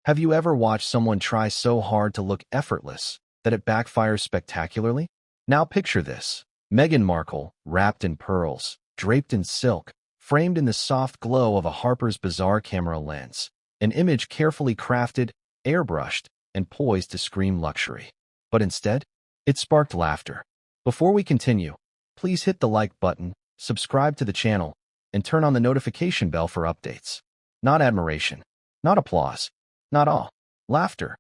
Have you ever watched someone try so hard to look effortless that it backfires spectacularly? Now picture this. Meghan Markle, wrapped in pearls, draped in silk, framed in the soft glow of a Harper's Bazaar camera lens, an image carefully crafted, airbrushed, and poised to scream luxury. But instead, it sparked laughter. Before we continue, please hit the like button, subscribe to the channel, and turn on the notification bell for updates. Not admiration, not applause, not awe, laughter.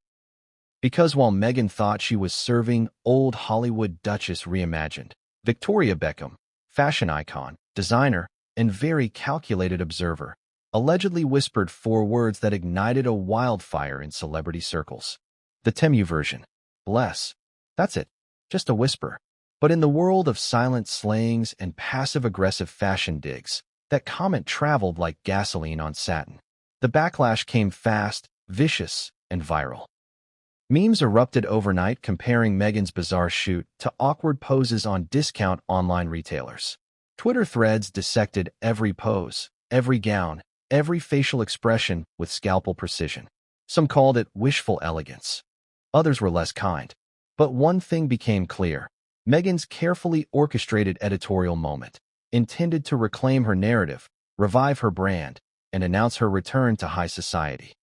Because while Meghan thought she was serving old Hollywood Duchess reimagined, Victoria Beckham, fashion icon, designer, and very calculated observer, allegedly whispered 4 words that ignited a wildfire in celebrity circles. The Temu version. Bless. That's it. Just a whisper. But in the world of silent slayings and passive-aggressive fashion digs, that comment traveled like gasoline on satin. The backlash came fast, vicious, and viral. Memes erupted overnight comparing Meghan's bizarre shoot to awkward poses on discount online retailers. Twitter threads dissected every pose, every gown, every facial expression with scalpel precision. Some called it wishful elegance. Others were less kind. But one thing became clear. Meghan's carefully orchestrated editorial moment, intended to reclaim her narrative, revive her brand, and announce her return to high society,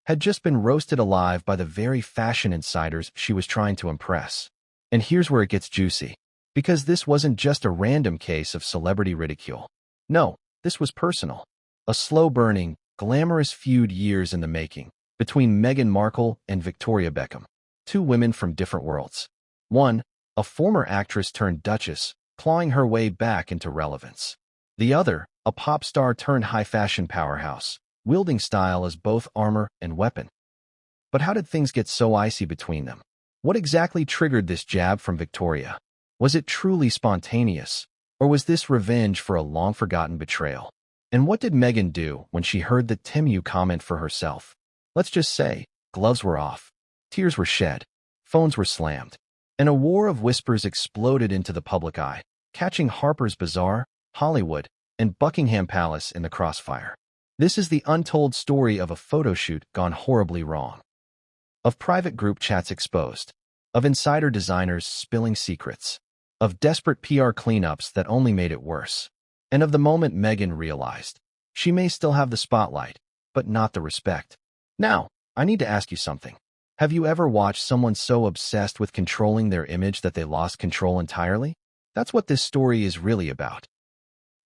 had just been roasted alive by the very fashion insiders she was trying to impress. And here's where it gets juicy. Because this wasn't just a random case of celebrity ridicule. No, this was personal. A slow-burning, glamorous feud years in the making between Meghan Markle and Victoria Beckham. 2 women from different worlds. One, a former actress turned duchess, clawing her way back into relevance. The other, a pop star turned high-fashion powerhouse, wielding style as both armor and weapon. But how did things get so icy between them? What exactly triggered this jab from Victoria? Was it truly spontaneous, or was this revenge for a long-forgotten betrayal? And what did Meghan do when she heard the Temu comment for herself? Let's just say, gloves were off, tears were shed, phones were slammed, and a war of whispers exploded into the public eye, catching Harper's Bazaar, Hollywood, and Buckingham Palace in the crossfire. This is the untold story of a photoshoot gone horribly wrong. Of private group chats exposed. Of insider designers spilling secrets. Of desperate PR cleanups that only made it worse. And of the moment Meghan realized. She may still have the spotlight, but not the respect. Now, I need to ask you something. Have you ever watched someone so obsessed with controlling their image that they lost control entirely? That's what this story is really about.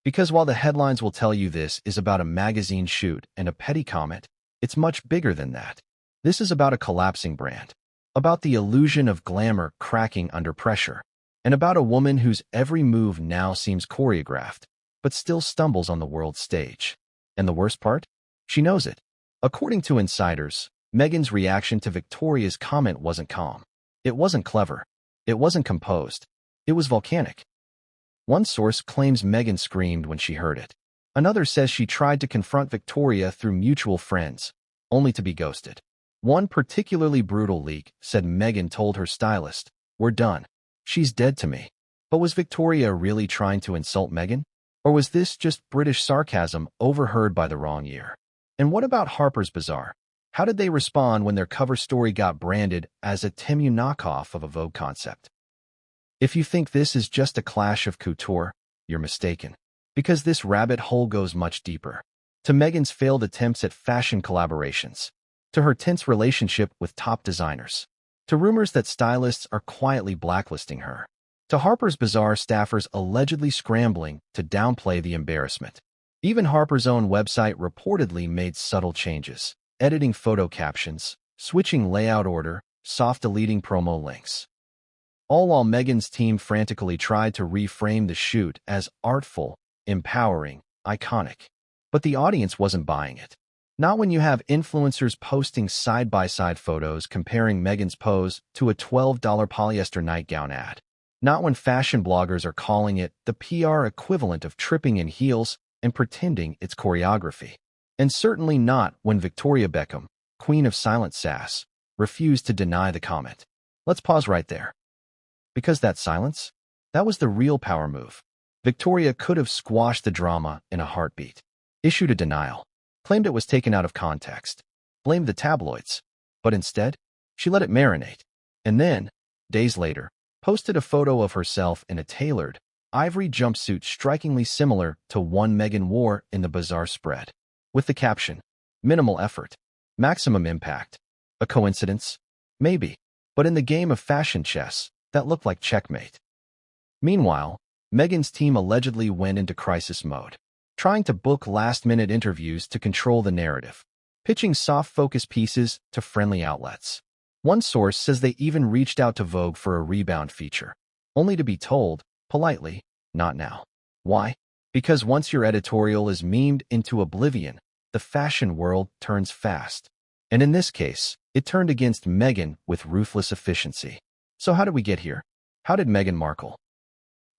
Because while the headlines will tell you this is about a magazine shoot and a petty comment, it's much bigger than that. This is about a collapsing brand, about the illusion of glamour cracking under pressure, and about a woman whose every move now seems choreographed, but still stumbles on the world stage. And the worst part? She knows it. According to insiders, Meghan's reaction to Victoria's comment wasn't calm. It wasn't clever. It wasn't composed. It was volcanic. One source claims Meghan screamed when she heard it. Another says she tried to confront Victoria through mutual friends, only to be ghosted. One particularly brutal leak said Meghan told her stylist, "We're done. She's dead to me." But was Victoria really trying to insult Meghan? Or was this just British sarcasm overheard by the wrong ear? And what about Harper's Bazaar? How did they respond when their cover story got branded as a Temu knockoff of a Vogue concept? If you think this is just a clash of couture, you're mistaken. Because this rabbit hole goes much deeper. To Meghan's failed attempts at fashion collaborations. To her tense relationship with top designers. To rumors that stylists are quietly blacklisting her. To Harper's Bazaar staffers allegedly scrambling to downplay the embarrassment. Even Harper's own website reportedly made subtle changes, editing photo captions, switching layout order, soft deleting promo links. All while Meghan's team frantically tried to reframe the shoot as artful, empowering, iconic. But the audience wasn't buying it. Not when you have influencers posting side-by-side photos comparing Meghan's pose to a $12 polyester nightgown ad. Not when fashion bloggers are calling it the PR equivalent of tripping in heels and pretending it's choreography. And certainly not when Victoria Beckham, queen of silent sass, refused to deny the comment. Let's pause right there. Because that silence? That was the real power move. Victoria could have squashed the drama in a heartbeat. Issued a denial. Claimed it was taken out of context. blamed the tabloids. But instead, she let it marinate. And then, days later, posted a photo of herself in a tailored, ivory jumpsuit strikingly similar to one Meghan wore in the Bazaar spread. With the caption, "Minimal effort, maximum impact." A coincidence? Maybe. But in the game of fashion chess, that looked like checkmate. Meanwhile, Meghan's team allegedly went into crisis mode, trying to book last-minute interviews to control the narrative, pitching soft focus pieces to friendly outlets. One source says they even reached out to Vogue for a rebound feature, only to be told, politely, not now. Why? Because once your editorial is memed into oblivion, the fashion world turns fast. And in this case, it turned against Meghan with ruthless efficiency. So how did we get here? How did Meghan Markle,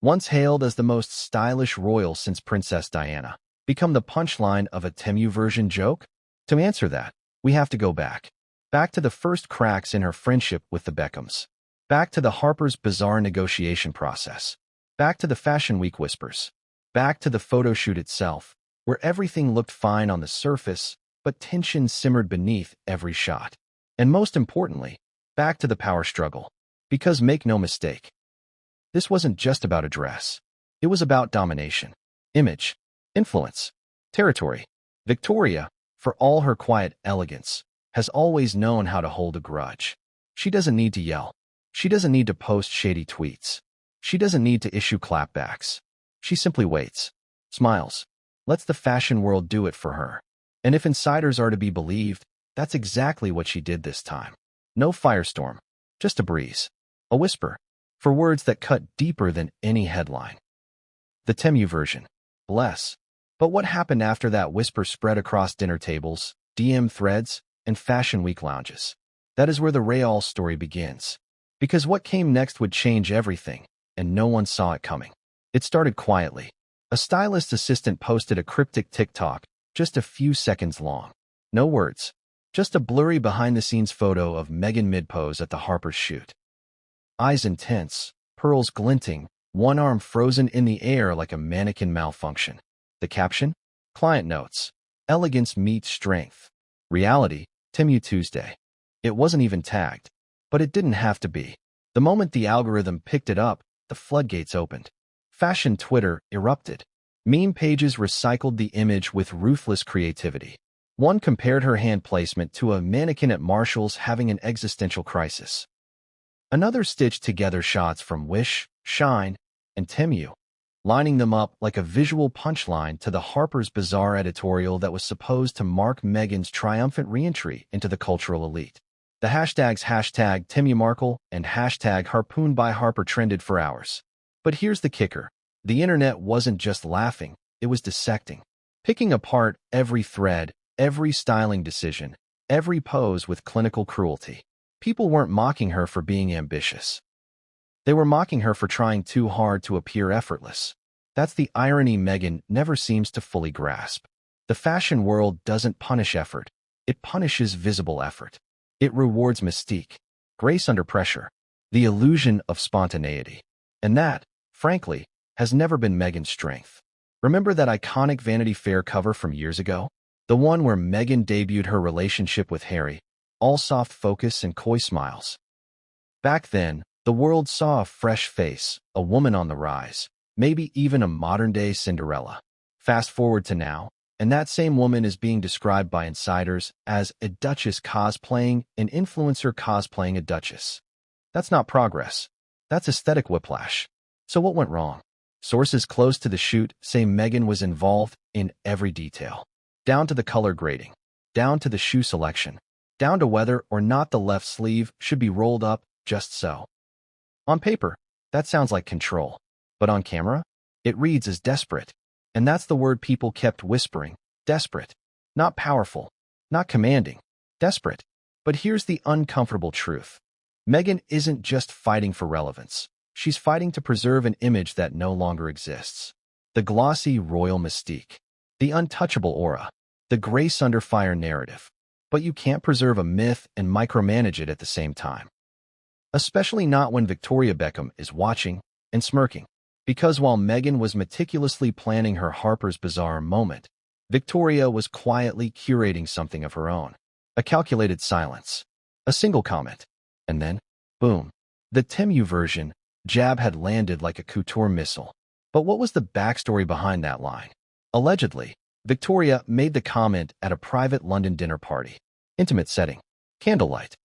once hailed as the most stylish royal since Princess Diana, become the punchline of a Temu version joke? To answer that, we have to go back. Back to the first cracks in her friendship with the Beckhams. Back to the Harper's Bazaar negotiation process. Back to the Fashion Week whispers. Back to the photo shoot itself, where everything looked fine on the surface, but tension simmered beneath every shot. And most importantly, back to the power struggle. Because make no mistake, this wasn't just about a dress. It was about domination, image, influence, territory. Victoria, for all her quiet elegance, has always known how to hold a grudge. She doesn't need to yell. She doesn't need to post shady tweets. She doesn't need to issue clapbacks. She simply waits, smiles, lets the fashion world do it for her. And if insiders are to be believed, that's exactly what she did this time. No firestorm, just a breeze, a whisper, for words that cut deeper than any headline. The Temu version. Bless. But what happened after that whisper spread across dinner tables, DM threads, and Fashion Week lounges? That is where the real story begins. Because what came next would change everything, and no one saw it coming. It started quietly. A stylist assistant posted a cryptic TikTok, just a few seconds long. No words. Just a blurry behind-the-scenes photo of Meghan mid-pose at the Harper shoot. Eyes intense, pearls glinting, one arm frozen in the air like a mannequin malfunction. The caption? Client notes. Elegance meets strength. Reality, Temu Tuesday. It wasn't even tagged. But it didn't have to be. The moment the algorithm picked it up, the floodgates opened. Fashion Twitter erupted. Meme pages recycled the image with ruthless creativity. One compared her hand placement to a mannequin at Marshall's having an existential crisis. Another stitched together shots from Wish, Shine, and Temu, lining them up like a visual punchline to the Harper's Bazaar editorial that was supposed to mark Meghan's triumphant re-entry into the cultural elite. The hashtags #Temu Markle and #Harpoon by Harper trended for hours. But here's the kicker. The internet wasn't just laughing, it was dissecting. Picking apart every thread, every styling decision, every pose with clinical cruelty. People weren't mocking her for being ambitious. They were mocking her for trying too hard to appear effortless. That's the irony Meghan never seems to fully grasp. The fashion world doesn't punish effort. It punishes visible effort. It rewards mystique, grace under pressure, the illusion of spontaneity. And that, frankly, has never been Meghan's strength. Remember that iconic Vanity Fair cover from years ago? The one where Meghan debuted her relationship with Harry, all soft focus and coy smiles. Back then, the world saw a fresh face, a woman on the rise, maybe even a modern-day Cinderella. Fast forward to now, and that same woman is being described by insiders as a duchess cosplaying an influencer cosplaying a duchess. That's not progress. That's aesthetic whiplash. So what went wrong? Sources close to the shoot say Meghan was involved in every detail. Down to the color grading, down to the shoe selection, down to whether or not the left sleeve should be rolled up just so. On paper, that sounds like control. But on camera, it reads as desperate. And that's the word people kept whispering, desperate. Not powerful, not commanding, desperate. But here's the uncomfortable truth. Meghan isn't just fighting for relevance. She's fighting to preserve an image that no longer exists. The glossy royal mystique, the untouchable aura, the grace under fire narrative. But you can't preserve a myth and micromanage it at the same time. Especially not when Victoria Beckham is watching and smirking. Because while Meghan was meticulously planning her Harper's Bazaar moment, Victoria was quietly curating something of her own. A calculated silence. A single comment. And then, boom. The Temu version, jab had landed like a couture missile. But what was the backstory behind that line? Allegedly, Victoria made the comment at a private London dinner party. Intimate setting. Candlelight.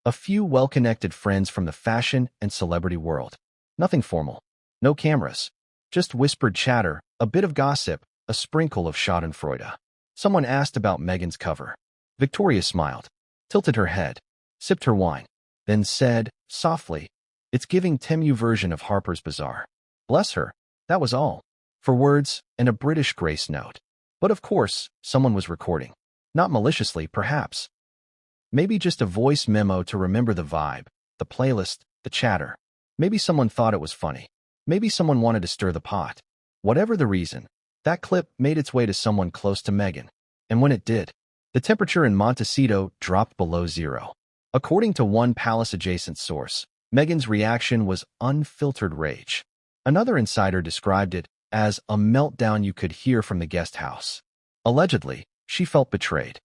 A few well-connected friends from the fashion and celebrity world. Nothing formal. No cameras. Just whispered chatter, a bit of gossip, a sprinkle of schadenfreude. Someone asked about Meghan's cover. Victoria smiled, tilted her head, sipped her wine, then said, softly, "It's giving Temu version of Harper's Bazaar." Bless her, that was all. For words and a British grace note. But of course, someone was recording. Not maliciously, perhaps. Maybe just a voice memo to remember the vibe, the playlist, the chatter. Maybe someone thought it was funny. Maybe someone wanted to stir the pot. Whatever the reason, that clip made its way to someone close to Meghan. And when it did, the temperature in Montecito dropped below zero. According to one palace-adjacent source, Meghan's reaction was unfiltered rage. Another insider described it as a meltdown you could hear from the guest house. Allegedly, she felt betrayed.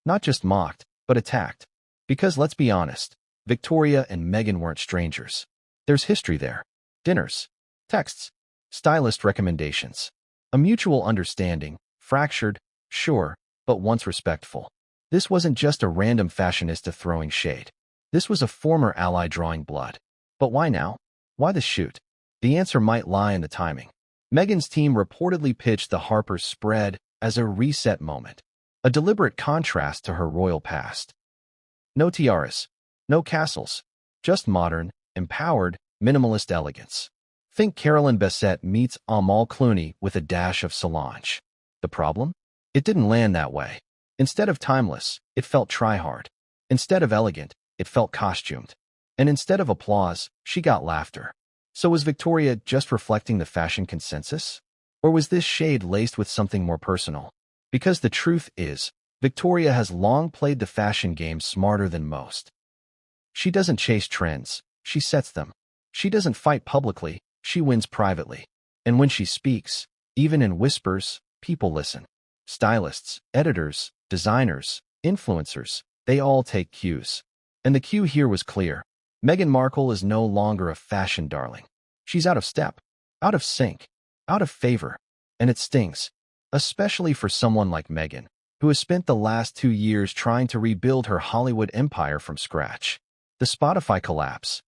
Not just mocked, but attacked. Because let's be honest, Victoria and Meghan weren't strangers. There's history there. Dinners, texts, stylist recommendations. A mutual understanding, fractured, sure, but once respectful. This wasn't just a random fashionista throwing shade. This was a former ally drawing blood. But why now? Why the shoot? The answer might lie in the timing. Meghan's team reportedly pitched the Harper spread as a reset moment, a deliberate contrast to her royal past. No tiaras, no castles, just modern, empowered, minimalist elegance. Think Caroline Bessette meets Amal Clooney with a dash of Solange. The problem? It didn't land that way. Instead of timeless, it felt try-hard. Instead of elegant, it felt costumed. And instead of applause, she got laughter. So was Victoria just reflecting the fashion consensus? Or was this shade laced with something more personal? Because the truth is, Victoria has long played the fashion game smarter than most. She doesn't chase trends, she sets them. She doesn't fight publicly, she wins privately. And when she speaks, even in whispers, people listen. Stylists, editors, designers, influencers, they all take cues. And the cue here was clear. Meghan Markle is no longer a fashion darling. She's out of step, out of sync, out of favor. And it stings, especially for someone like Meghan, who has spent the last 2 years trying to rebuild her Hollywood empire from scratch. The Spotify collapse,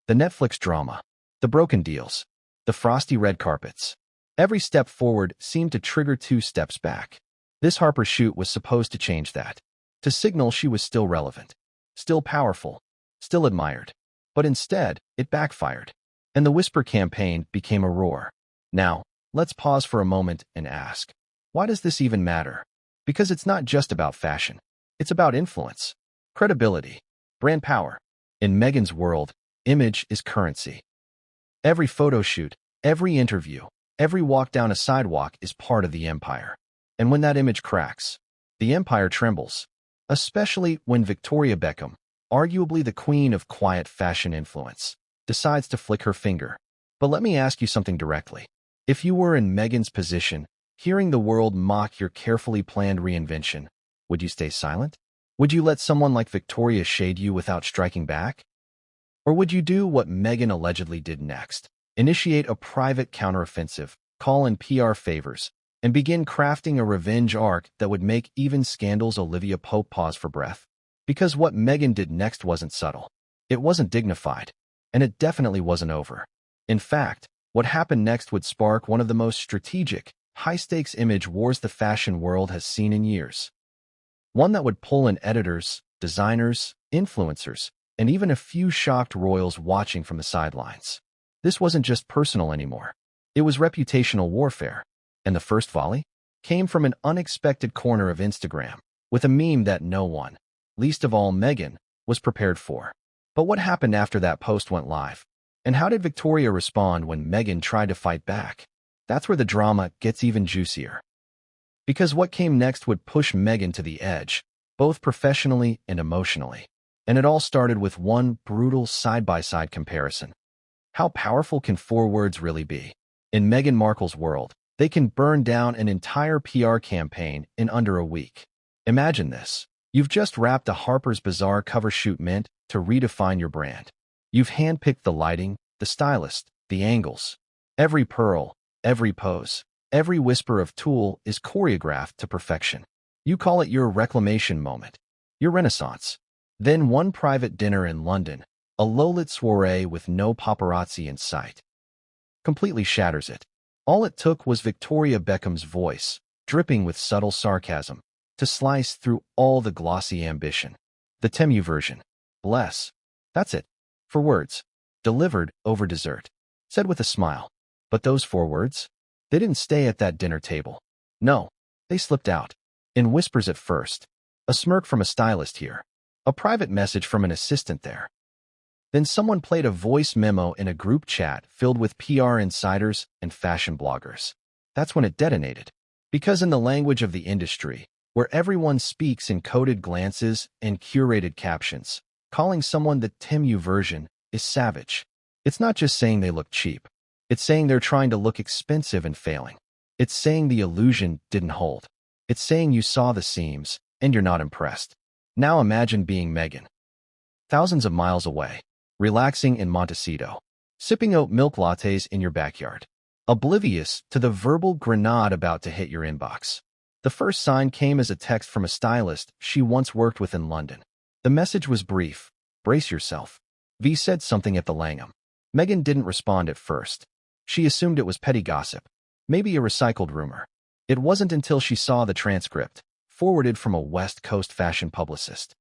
the Netflix drama, the broken deals, the frosty red carpets. Every step forward seemed to trigger 2 steps back. This Harper shoot was supposed to change that, to signal she was still relevant, still powerful, still admired. But instead, it backfired, and the Whisper campaign became a roar. Now, let's pause for a moment and ask, why does this even matter? Because it's not just about fashion. It's about influence, credibility, brand power. In Meghan's world, image is currency. Every photo shoot, every interview, every walk down a sidewalk is part of the empire. And when that image cracks, the empire trembles, especially when Victoria Beckham, arguably the queen of quiet fashion influence, decides to flick her finger. But let me ask you something directly. If you were in Meghan's position, hearing the world mock your carefully planned reinvention, would you stay silent? Would you let someone like Victoria shade you without striking back? Or would you do what Meghan allegedly did next? Initiate a private counteroffensive, call in PR favors, and begin crafting a revenge arc that would make even Scandal's Olivia Pope pause for breath? Because what Meghan did next wasn't subtle. It wasn't dignified. And it definitely wasn't over. In fact, what happened next would spark one of the most strategic, high-stakes image wars the fashion world has seen in years. One that would pull in editors, designers, influencers, and even a few shocked royals watching from the sidelines. This wasn't just personal anymore. It was reputational warfare. And the first volley came from an unexpected corner of Instagram, with a meme that no one, least of all Meghan, was prepared for. But what happened after that post went live? And how did Victoria respond when Meghan tried to fight back? That's where the drama gets even juicier. Because what came next would push Meghan to the edge, both professionally and emotionally. And it all started with one brutal side-by-side comparison. How powerful can 4 words really be? In Meghan Markle's world, they can burn down an entire PR campaign in under a week. Imagine this. You've just wrapped a Harper's Bazaar cover shoot meant to redefine your brand. You've handpicked the lighting, the stylist, the angles. Every pearl, every pose, every whisper of tulle is choreographed to perfection. You call it your reclamation moment, your renaissance. Then one private dinner in London, a low-lit soiree with no paparazzi in sight, completely shatters it. All it took was Victoria Beckham's voice, dripping with subtle sarcasm, to slice through all the glossy ambition. The Temu version. Bless. That's it. 4 words. Delivered over dessert. Said with a smile. But those 4 words? They didn't stay at that dinner table. No. They slipped out. In whispers at first. A smirk from a stylist here. A private message from an assistant there. Then someone played a voice memo in a group chat filled with PR insiders and fashion bloggers. That's when it detonated. Because in the language of the industry, where everyone speaks in coded glances and curated captions, calling someone the Temu version is savage. It's not just saying they look cheap. It's saying they're trying to look expensive and failing. It's saying the illusion didn't hold. It's saying you saw the seams and you're not impressed. Now imagine being Meghan. Thousands of miles away, relaxing in Montecito, sipping oat milk lattes in your backyard, oblivious to the verbal grenade about to hit your inbox. The first sign came as a text from a stylist she once worked with in London. The message was brief. Brace yourself. V said something at the Langham. Meghan didn't respond at first. She assumed it was petty gossip, maybe a recycled rumor. It wasn't until she saw the transcript, forwarded from a West Coast fashion publicist,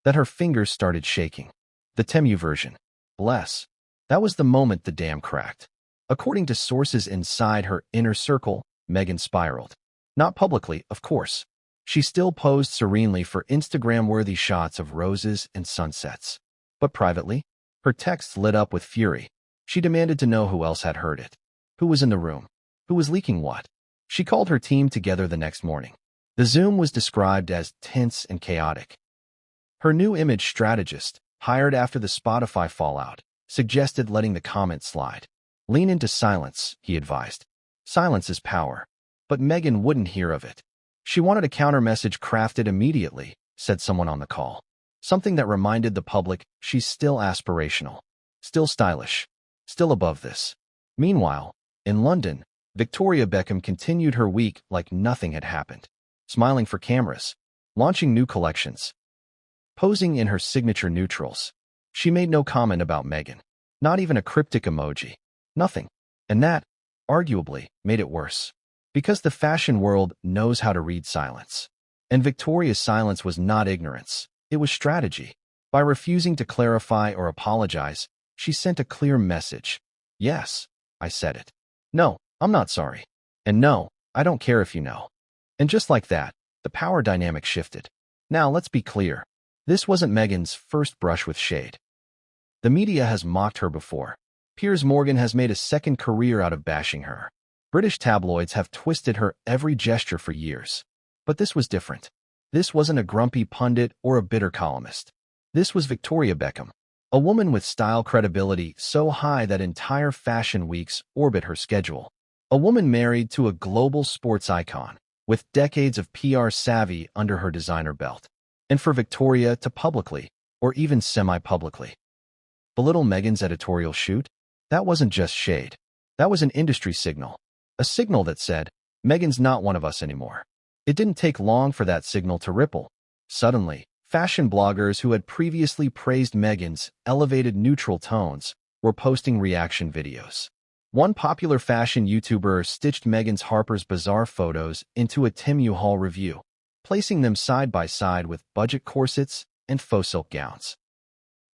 that her fingers started shaking. The Temu version. Bless. That was the moment the dam cracked. According to sources inside her inner circle, Meghan spiraled. Not publicly, of course. She still posed serenely for Instagram-worthy shots of roses and sunsets. But privately, her texts lit up with fury. She demanded to know who else had heard it. Who was in the room? Who was leaking what? She called her team together the next morning. The Zoom was described as tense and chaotic. Her new image strategist, hired after the Spotify fallout, suggested letting the comments slide. Lean into silence, he advised. Silence is power. But Meghan wouldn't hear of it. She wanted a counter-message crafted immediately, said someone on the call. Something that reminded the public she's still aspirational, still stylish, still above this. Meanwhile, in London, Victoria Beckham continued her week like nothing had happened, smiling for cameras, launching new collections, posing in her signature neutrals. She made no comment about Meghan, not even a cryptic emoji, nothing. And that, arguably, made it worse. Because the fashion world knows how to read silence. And Victoria's silence was not ignorance, it was strategy. By refusing to clarify or apologize, she sent a clear message. Yes, I said it. No, I'm not sorry. And no, I don't care if you know. And just like that, the power dynamic shifted. Now let's be clear. This wasn't Meghan's first brush with shade. The media has mocked her before. Piers Morgan has made a second career out of bashing her. British tabloids have twisted her every gesture for years. But this was different. This wasn't a grumpy pundit or a bitter columnist. This was Victoria Beckham, a woman with style credibility so high that entire fashion weeks orbit her schedule. A woman married to a global sports icon, with decades of PR savvy under her designer belt. And for Victoria to publicly, or even semi-publicly, belittle Meghan's editorial shoot? That wasn't just shade. That was an industry signal. A signal that said, Meghan's not one of us anymore. It didn't take long for that signal to ripple. Suddenly, fashion bloggers who had previously praised Meghan's elevated neutral tones were posting reaction videos. One popular fashion YouTuber stitched Meghan's Harper's Bazaar photos into a Temu haul review, placing them side by side with budget corsets and faux silk gowns.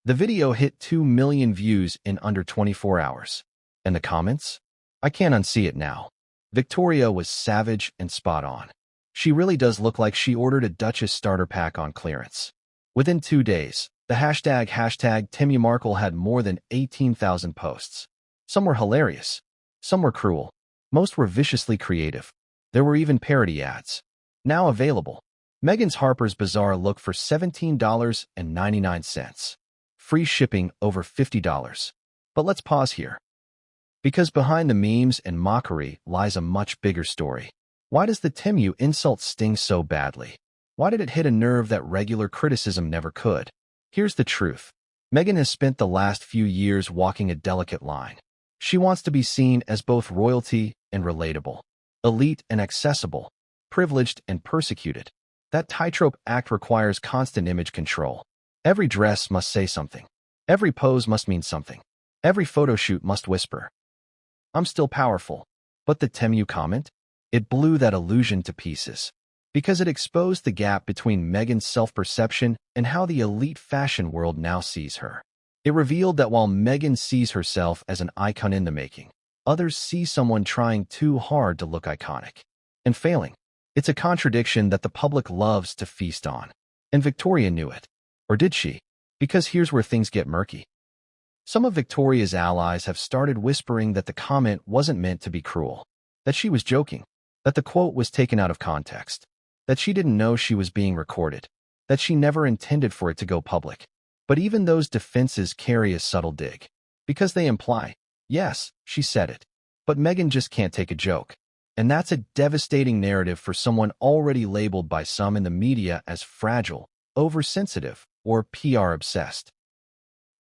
The video hit 2 million views in under 24 hours. And the comments? I can't unsee it now. Victoria was savage and spot on. She really does look like she ordered a Duchess starter pack on clearance. Within 2 days, the hashtag Meghan Markle had more than 18,000 posts. Some were hilarious. Some were cruel. Most were viciously creative. There were even parody ads. Now available. Meghan's Harper's Bazaar look for $17.99. Free shipping over $50. But let's pause here. Because behind the memes and mockery lies a much bigger story. Why does the Temu insult sting so badly? Why did it hit a nerve that regular criticism never could? Here's the truth. Meghan has spent the last few years walking a delicate line. She wants to be seen as both royalty and relatable, elite and accessible, privileged and persecuted. That tightrope act requires constant image control. Every dress must say something. Every pose must mean something. Every photoshoot must whisper, "I'm still powerful." But the Temu comment? It blew that illusion to pieces. Because it exposed the gap between Meghan's self-perception and how the elite fashion world now sees her. It revealed that while Meghan sees herself as an icon in the making, others see someone trying too hard to look iconic and failing. It's a contradiction that the public loves to feast on. And Victoria knew it. Or did she? Because here's where things get murky. Some of Victoria's allies have started whispering that the comment wasn't meant to be cruel, that she was joking, that the quote was taken out of context, that she didn't know she was being recorded, that she never intended for it to go public. But even those defenses carry a subtle dig, because they imply, yes, she said it, but Meghan just can't take a joke. And that's a devastating narrative for someone already labeled by some in the media as fragile, oversensitive, or PR-obsessed.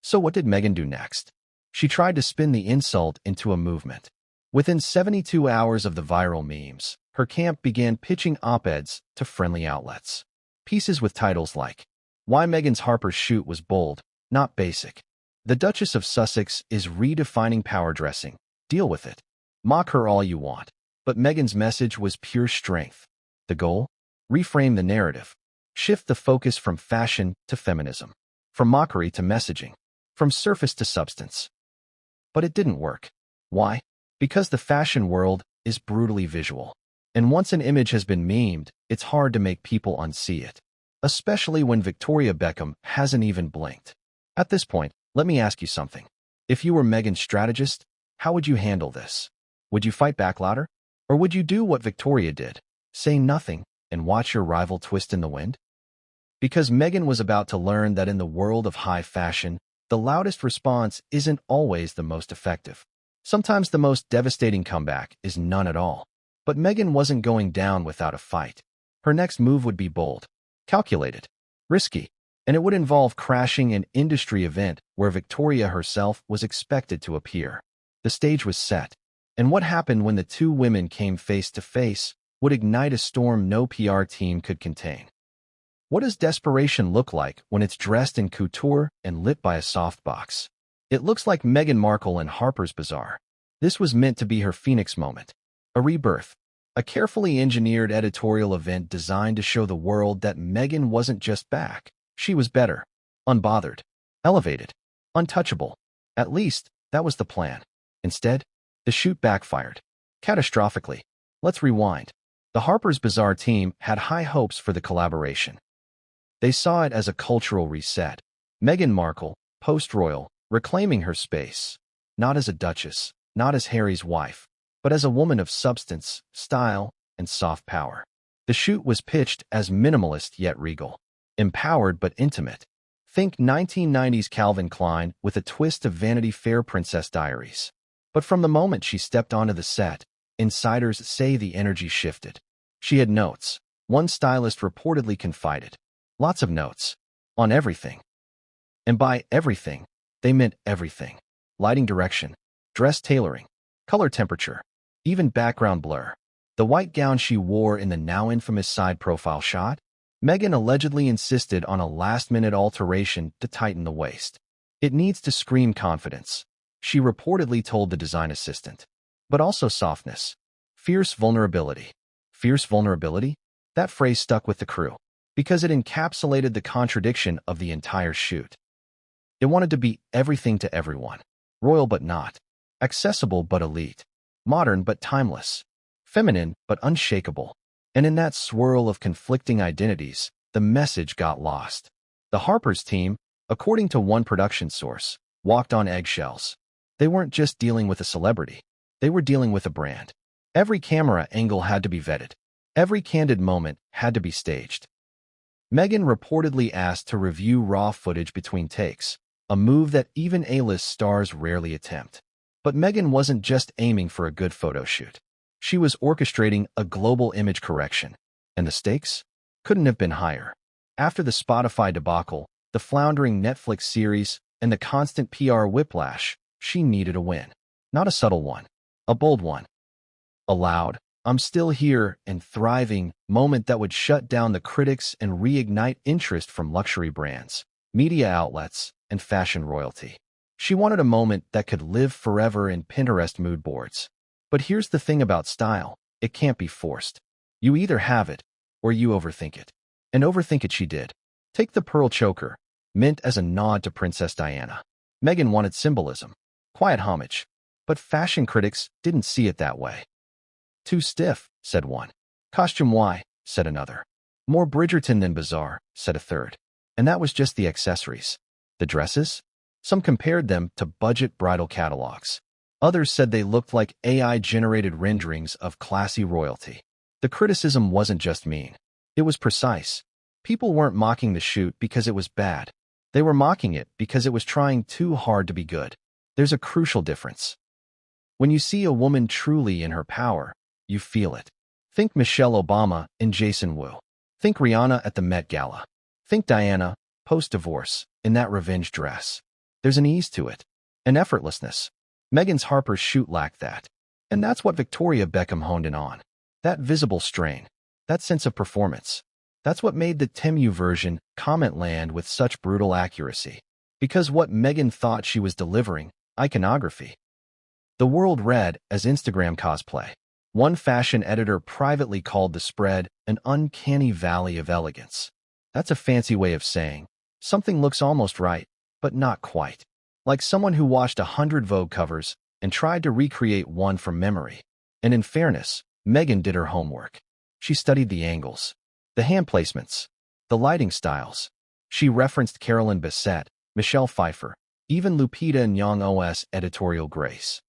So what did Meghan do next? She tried to spin the insult into a movement. Within 72 hours of the viral memes, her camp began pitching op-eds to friendly outlets. Pieces with titles like, "Why Meghan's Harper's shoot was bold, not basic." "The Duchess of Sussex is redefining power dressing. Deal with it." "Mock her all you want." But Meghan's message was pure strength. The goal? Reframe the narrative. Shift the focus from fashion to feminism. From mockery to messaging. From surface to substance. But it didn't work. Why? Because the fashion world is brutally visual. And once an image has been memed, it's hard to make people unsee it. Especially when Victoria Beckham hasn't even blinked. At this point, let me ask you something. If you were Meghan's strategist, how would you handle this? Would you fight back louder? Or would you do what Victoria did? Say nothing and watch your rival twist in the wind? Because Meghan was about to learn that in the world of high fashion, the loudest response isn't always the most effective. Sometimes the most devastating comeback is none at all. But Meghan wasn't going down without a fight. Her next move would be bold, calculated, risky, and it would involve crashing an industry event where Victoria herself was expected to appear. The stage was set, and what happened when the two women came face to face would ignite a storm no PR team could contain. What does desperation look like when it's dressed in couture and lit by a softbox? It looks like Meghan Markle and Harper's Bazaar. This was meant to be her Phoenix moment. A rebirth. A carefully engineered editorial event designed to show the world that Meghan wasn't just back. She was better. Unbothered. Elevated. Untouchable. At least, that was the plan. Instead, the shoot backfired. Catastrophically. Let's rewind. The Harper's Bazaar team had high hopes for the collaboration. They saw it as a cultural reset. Meghan Markle, post-royal, reclaiming her space. Not as a duchess, not as Harry's wife, but as a woman of substance, style, and soft power. The shoot was pitched as minimalist yet regal. Empowered but intimate. Think 1990s Calvin Klein with a twist of Vanity Fair Princess Diaries. But from the moment she stepped onto the set, insiders say the energy shifted. She had notes. One stylist reportedly confided. Lots of notes. On everything. And by everything, they meant everything. Lighting direction, dress tailoring, color temperature, even background blur. The white gown she wore in the now infamous side profile shot, Meghan allegedly insisted on a last-minute alteration to tighten the waist. It needs to scream confidence, she reportedly told the design assistant. But also softness. Fierce vulnerability. Fierce vulnerability? That phrase stuck with the crew, because it encapsulated the contradiction of the entire shoot. It wanted to be everything to everyone. Royal but not. Accessible but elite. Modern but timeless. Feminine but unshakable. And in that swirl of conflicting identities, the message got lost. The Harper's team, according to one production source, walked on eggshells. They weren't just dealing with a celebrity. They were dealing with a brand. Every camera angle had to be vetted. Every candid moment had to be staged. Meghan reportedly asked to review raw footage between takes, a move that even A-list stars rarely attempt. But Meghan wasn't just aiming for a good photo shoot. She was orchestrating a global image correction. And the stakes? couldn't have been higher. After the Spotify debacle, the floundering Netflix series, and the constant PR whiplash, she needed a win. Not a subtle one, a bold one. A loud, "I'm still here and thriving" moment that would shut down the critics and reignite interest from luxury brands, media outlets, and fashion royalty. She wanted a moment that could live forever in Pinterest mood boards. But here's the thing about style, it can't be forced. You either have it, or you overthink it. And overthink it she did. Take the pearl choker, meant as a nod to Princess Diana. Meghan wanted symbolism, quiet homage. But fashion critics didn't see it that way. "Too stiff," said one. "Costume why," said another. "More Bridgerton than Bazaar," said a third. And that was just the accessories. The dresses? Some compared them to budget bridal catalogs. Others said they looked like AI-generated renderings of classy royalty. The criticism wasn't just mean. It was precise. People weren't mocking the shoot because it was bad. They were mocking it because it was trying too hard to be good. There's a crucial difference. When you see a woman truly in her power, you feel it. Think Michelle Obama and Jason Wu. Think Rihanna at the Met Gala. Think Diana, post-divorce, in that revenge dress. There's an ease to it, an effortlessness. Meghan's Harper's shoot lacked that. And that's what Victoria Beckham honed in on. That visible strain, that sense of performance. That's what made the Temu version comment land with such brutal accuracy. Because what Meghan thought she was delivering, iconography. The world read as Instagram cosplay. One fashion editor privately called the spread an uncanny valley of elegance. That's a fancy way of saying something looks almost right, but not quite. Like someone who watched 100 Vogue covers and tried to recreate one from memory. And in fairness, Meghan did her homework. She studied the angles, the hand placements, the lighting styles. She referenced Carolyn Bessette, Michelle Pfeiffer, even Lupita Nyong'o's editorial grace.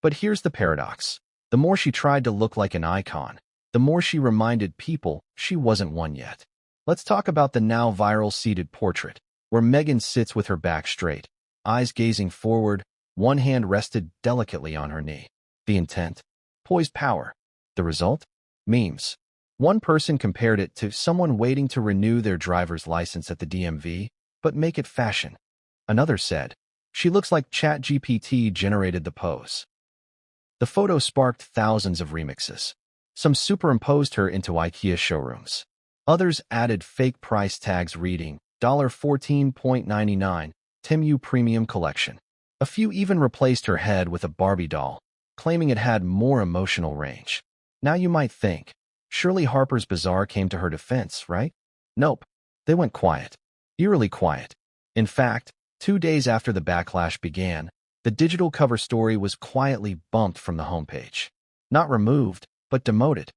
But here's the paradox. The more she tried to look like an icon, the more she reminded people she wasn't one yet. Let's talk about the now viral seated portrait, where Meghan sits with her back straight, eyes gazing forward, one hand rested delicately on her knee. The intent? Poised power. The result? Memes. One person compared it to someone waiting to renew their driver's license at the DMV, but make it fashion. Another said, "She looks like ChatGPT generated the pose." The photo sparked thousands of remixes. Some superimposed her into IKEA showrooms. Others added fake price tags reading $14.99, Temu Premium Collection. A few even replaced her head with a Barbie doll, claiming it had more emotional range. Now you might think, surely Harper's Bazaar came to her defense, right? Nope. They went quiet. Eerily quiet. In fact, 2 days after the backlash began, the digital cover story was quietly bumped from the homepage. Not removed, but demoted.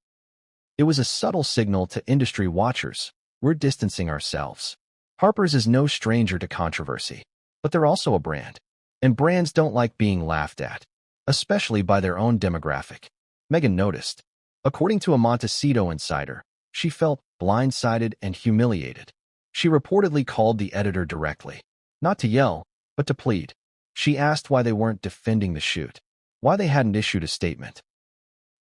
It was a subtle signal to industry watchers. We're distancing ourselves. Harper's is no stranger to controversy, but they're also a brand. And brands don't like being laughed at, especially by their own demographic. Meghan noticed. According to a Montecito insider, she felt blindsided and humiliated. She reportedly called the editor directly, not to yell, but to plead. She asked why they weren't defending the shoot, why they hadn't issued a statement,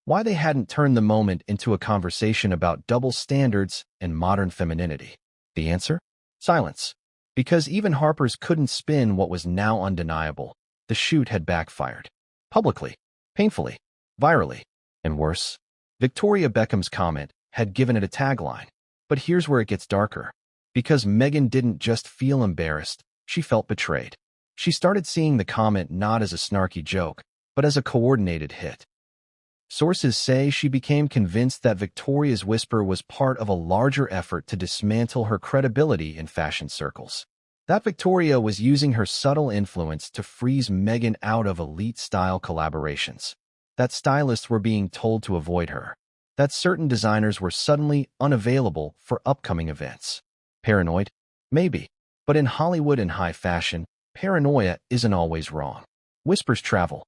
why they hadn't turned the moment into a conversation about double standards and modern femininity. The answer? Silence. Because even Harper's couldn't spin what was now undeniable. The shoot had backfired. Publicly, painfully, virally, and worse. Victoria Beckham's comment had given it a tagline. But here's where it gets darker. Because Meghan didn't just feel embarrassed, she felt betrayed. She started seeing the comment not as a snarky joke, but as a coordinated hit. Sources say she became convinced that Victoria's whisper was part of a larger effort to dismantle her credibility in fashion circles. That Victoria was using her subtle influence to freeze Meghan out of elite-style collaborations. That stylists were being told to avoid her. That certain designers were suddenly unavailable for upcoming events. Paranoid? Maybe. But in Hollywood and high fashion, paranoia isn't always wrong. Whispers travel.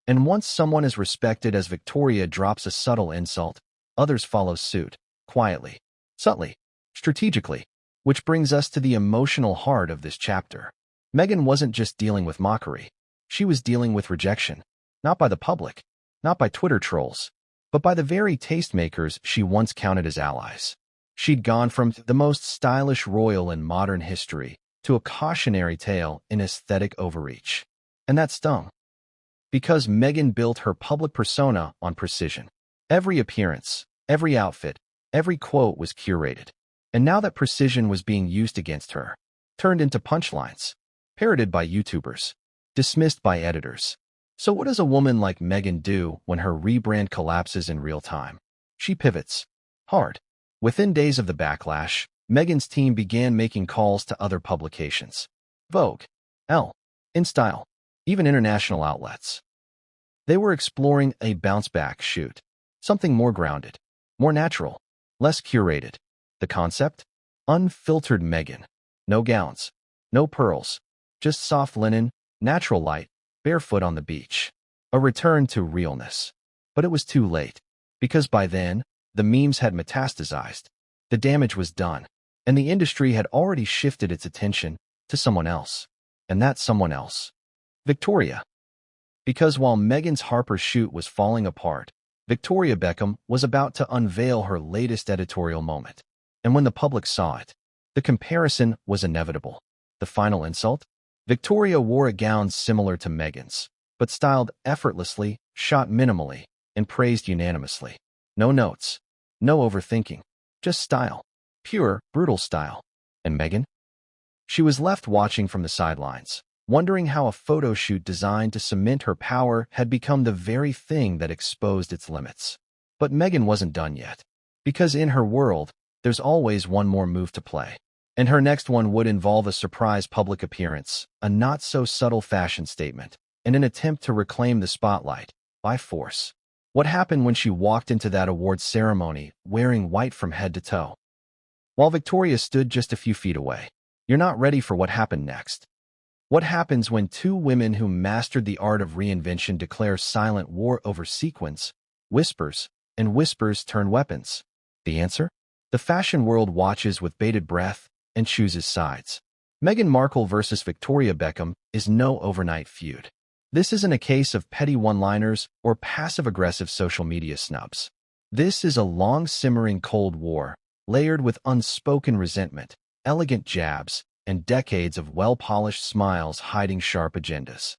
And once someone as respected as Victoria drops a subtle insult, others follow suit, quietly, subtly, strategically. Which brings us to the emotional heart of this chapter. Meghan wasn't just dealing with mockery. She was dealing with rejection. Not by the public, not by Twitter trolls, but by the very tastemakers she once counted as allies. She'd gone from the most stylish royal in modern history to a cautionary tale in aesthetic overreach. And that stung. Because Meghan built her public persona on precision. Every appearance, every outfit, every quote was curated. And now that precision was being used against her, turned into punchlines, parroted by YouTubers, dismissed by editors. So what does a woman like Meghan do when her rebrand collapses in real time? She pivots. Hard. Within days of the backlash, Meghan's team began making calls to other publications. Vogue, Elle, InStyle, even international outlets. They were exploring a bounce-back shoot, something more grounded, more natural, less curated. The concept? Unfiltered Meghan. No gowns, no pearls, just soft linen, natural light, barefoot on the beach. A return to realness. But it was too late, because by then, the memes had metastasized. The damage was done, and the industry had already shifted its attention to someone else. And that someone else. Victoria. Because while Meghan's Harper shoot was falling apart, Victoria Beckham was about to unveil her latest editorial moment. And when the public saw it, the comparison was inevitable. The final insult? Victoria wore a gown similar to Meghan's, but styled effortlessly, shot minimally, and praised unanimously. No notes, no overthinking, just style. Pure, brutal style. And Meghan? She was left watching from the sidelines, wondering how a photo shoot designed to cement her power had become the very thing that exposed its limits. But Meghan wasn't done yet, because in her world, there's always one more move to play. And her next one would involve a surprise public appearance, a not-so-subtle fashion statement, and an attempt to reclaim the spotlight, by force. What happened when she walked into that awards ceremony, wearing white from head to toe? While Victoria stood just a few feet away. You're not ready for what happened next. What happens when two women who mastered the art of reinvention declare silent war over sequins, whispers, and whispers turn weapons? The answer? The fashion world watches with bated breath and chooses sides. Meghan Markle versus Victoria Beckham is no overnight feud. This isn't a case of petty one-liners or passive-aggressive social media snubs. This is a long-simmering Cold War, layered with unspoken resentment, elegant jabs, and decades of well-polished smiles hiding sharp agendas.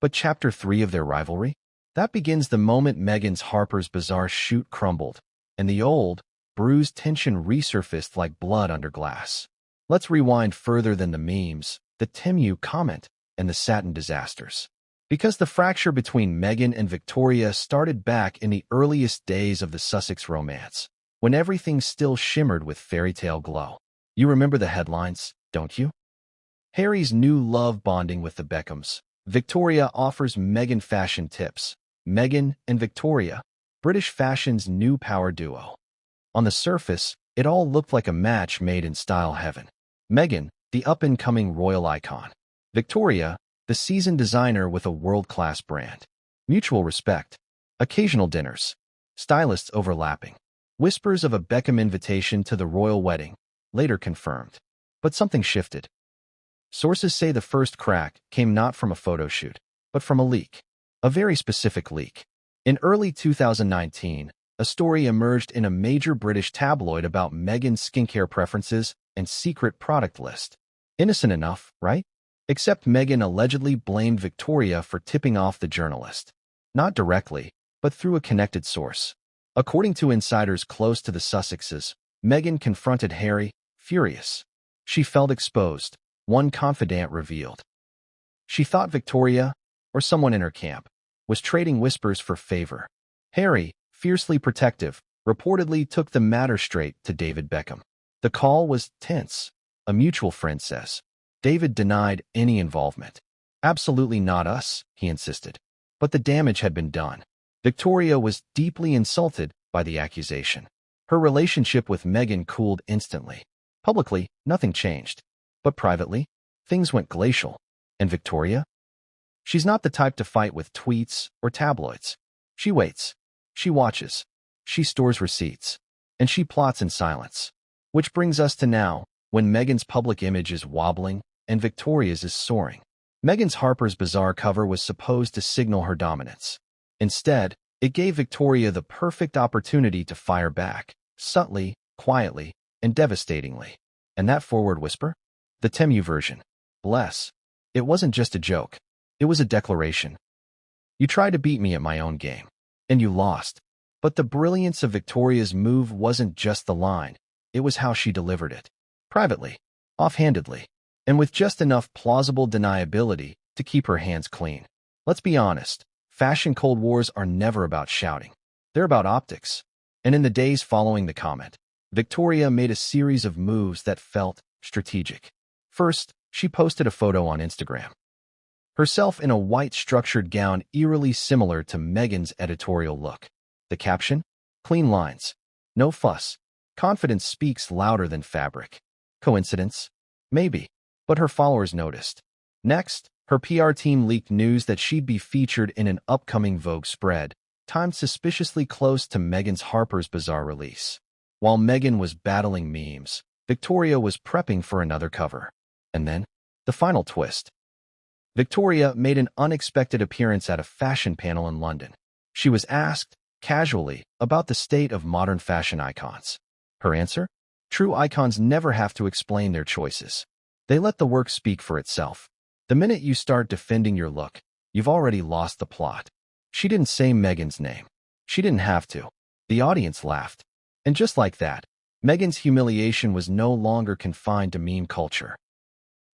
But Chapter 3 of their rivalry? That begins the moment Meghan's Harper's Bazaar shoot crumbled, and the old, bruised tension resurfaced like blood under glass. Let's rewind further than the memes, the Temu comment, and the satin disasters. Because the fracture between Meghan and Victoria started back in the earliest days of the Sussex romance, when everything still shimmered with fairy tale glow. You remember the headlines, don't you? Harry's new love bonding with the Beckhams. Victoria offers Meghan fashion tips. Meghan and Victoria, British fashion's new power duo. On the surface, it all looked like a match made in style heaven. Meghan, the up-and-coming royal icon. Victoria, the seasoned designer with a world-class brand. Mutual respect. Occasional dinners. Stylists overlapping. Whispers of a Beckham invitation to the royal wedding, later confirmed. But something shifted. Sources say the first crack came not from a photo shoot, but from a leak. A very specific leak. In early 2019, a story emerged in a major British tabloid about Meghan's skincare preferences and secret product list. Innocent enough, right? Except Meghan allegedly blamed Victoria for tipping off the journalist. Not directly, but through a connected source. According to insiders close to the Sussexes, Meghan confronted Harry, furious. She felt exposed, one confidant revealed. She thought Victoria, or someone in her camp, was trading whispers for favor. Harry, fiercely protective, reportedly took the matter straight to David Beckham. The call was tense, a mutual friend says. David denied any involvement. Absolutely not us, he insisted. But the damage had been done. Victoria was deeply insulted by the accusation. Her relationship with Meghan cooled instantly. Publicly, nothing changed. But privately, things went glacial. And Victoria? She's not the type to fight with tweets or tabloids. She waits. She watches. She stores receipts. And she plots in silence. Which brings us to now, when Meghan's public image is wobbling and Victoria's is soaring. Meghan's Harper's Bazaar cover was supposed to signal her dominance. Instead, it gave Victoria the perfect opportunity to fire back, subtly, quietly and devastatingly. And that forward whisper? The Temu version. Bless. It wasn't just a joke. It was a declaration. You tried to beat me at my own game. And you lost. But the brilliance of Victoria's move wasn't just the line. It was how she delivered it. Privately. Offhandedly. And with just enough plausible deniability to keep her hands clean. Let's be honest. Fashion Cold Wars are never about shouting. They're about optics. And in the days following the comment, Victoria made a series of moves that felt strategic. First, she posted a photo on Instagram. Herself in a white structured gown eerily similar to Meghan's editorial look. The caption? Clean lines. No fuss. Confidence speaks louder than fabric. Coincidence? Maybe. But her followers noticed. Next, her PR team leaked news that she'd be featured in an upcoming Vogue spread, timed suspiciously close to Meghan's Harper's Bazaar release. While Meghan was battling memes, Victoria was prepping for another cover. And then, the final twist. Victoria made an unexpected appearance at a fashion panel in London. She was asked, casually, about the state of modern fashion icons. Her answer? True icons never have to explain their choices. They let the work speak for itself. The minute you start defending your look, you've already lost the plot. She didn't say Meghan's name. She didn't have to. The audience laughed. And just like that, Meghan's humiliation was no longer confined to meme culture.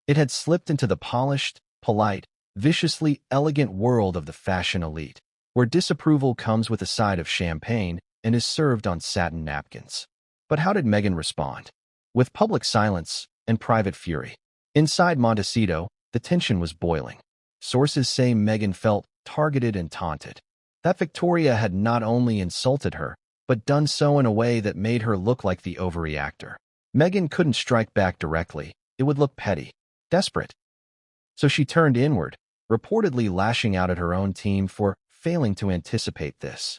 It had slipped into the polished, polite, viciously elegant world of the fashion elite, where disapproval comes with a side of champagne and is served on satin napkins. But how did Meghan respond? With public silence and private fury. Inside Montecito, the tension was boiling. Sources say Meghan felt targeted and taunted. That Victoria had not only insulted her, but done so in a way that made her look like the overreactor. Meghan couldn't strike back directly. It would look petty, desperate. So she turned inward, reportedly lashing out at her own team for failing to anticipate this.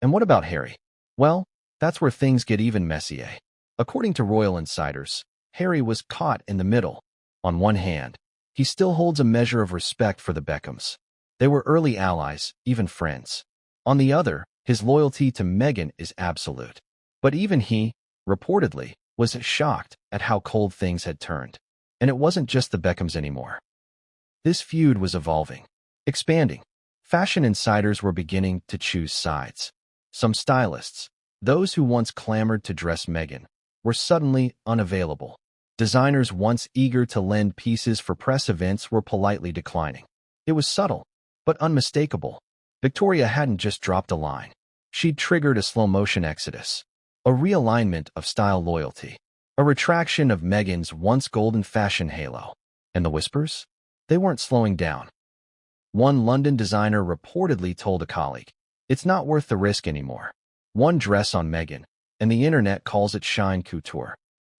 And what about Harry? Well, that's where things get even messier. According to royal insiders, Harry was caught in the middle. On one hand, he still holds a measure of respect for the Beckhams. They were early allies, even friends. On the other, his loyalty to Meghan is absolute. But even he, reportedly, was shocked at how cold things had turned. And it wasn't just the Beckhams anymore. This feud was evolving, expanding. Fashion insiders were beginning to choose sides. Some stylists, those who once clamored to dress Meghan, were suddenly unavailable. Designers once eager to lend pieces for press events were politely declining. It was subtle, but unmistakable. Victoria hadn't just dropped a line. She'd triggered a slow-motion exodus, a realignment of style loyalty, a retraction of Meghan's once golden fashion halo. And the whispers? They weren't slowing down. One London designer reportedly told a colleague, "It's not worth the risk anymore. One dress on Meghan, and the internet calls it shine couture."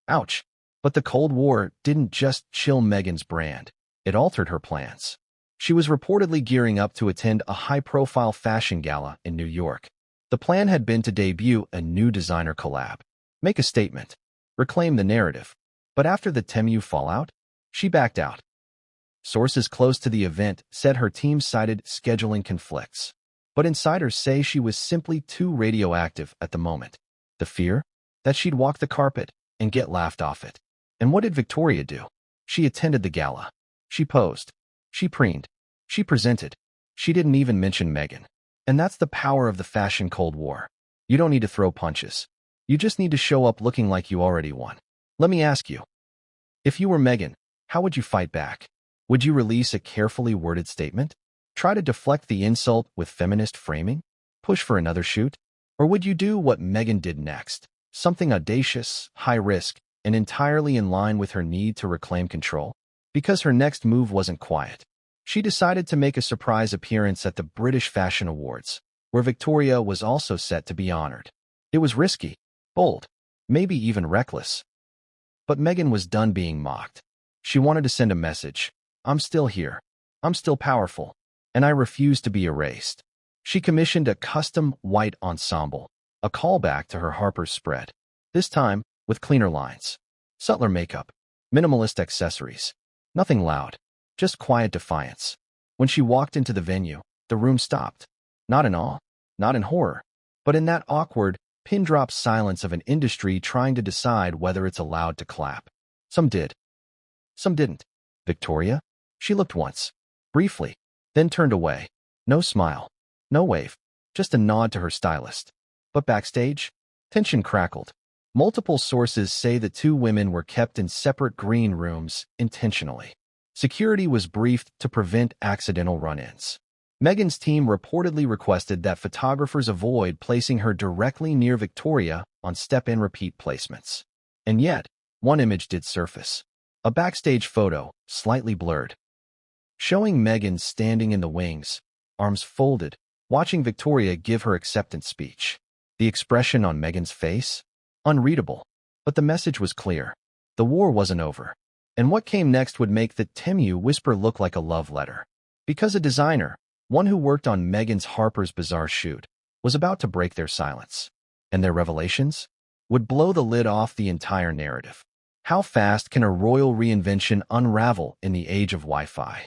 Ouch. But the Cold War didn't just chill Meghan's brand. It altered her plans. She was reportedly gearing up to attend a high-profile fashion gala in New York. The plan had been to debut a new designer collab, make a statement, reclaim the narrative. But after the Temu fallout, she backed out. Sources close to the event said her team cited scheduling conflicts. But insiders say she was simply too radioactive at the moment. The fear? That she'd walk the carpet and get laughed off it. And what did Victoria do? She attended the gala. She posed. She preened. She presented. She didn't even mention Meghan. And that's the power of the fashion Cold War. You don't need to throw punches. You just need to show up looking like you already won. Let me ask you. If you were Meghan, how would you fight back? Would you release a carefully worded statement? Try to deflect the insult with feminist framing? Push for another shoot? Or would you do what Meghan did next? Something audacious, high risk, and entirely in line with her need to reclaim control? Because her next move wasn't quiet. She decided to make a surprise appearance at the British Fashion Awards, where Victoria was also set to be honored. It was risky, bold, maybe even reckless. But Meghan was done being mocked. She wanted to send a message. I'm still here. I'm still powerful. And I refuse to be erased. She commissioned a custom white ensemble, a callback to her Harper spread. This time, with cleaner lines, subtler makeup, minimalist accessories. Nothing loud, just quiet defiance. When she walked into the venue, the room stopped. Not in awe, not in horror, but in that awkward, pin-drop silence of an industry trying to decide whether it's allowed to clap. Some did. Some didn't. Victoria? She looked once, briefly, then turned away. No smile, no wave, just a nod to her stylist. But backstage, tension crackled. Multiple sources say the two women were kept in separate green rooms intentionally. Security was briefed to prevent accidental run-ins. Meghan's team reportedly requested that photographers avoid placing her directly near Victoria on step-in repeat placements. And yet, one image did surface. A backstage photo, slightly blurred, showing Meghan standing in the wings, arms folded, watching Victoria give her acceptance speech. The expression on Meghan's face? Unreadable. But the message was clear. The war wasn't over. And what came next would make the Temu whisper look like a love letter. Because a designer, one who worked on Meghan's Harper's Bazaar shoot, was about to break their silence. And their revelations would blow the lid off the entire narrative. How fast can a royal reinvention unravel in the age of Wi-Fi?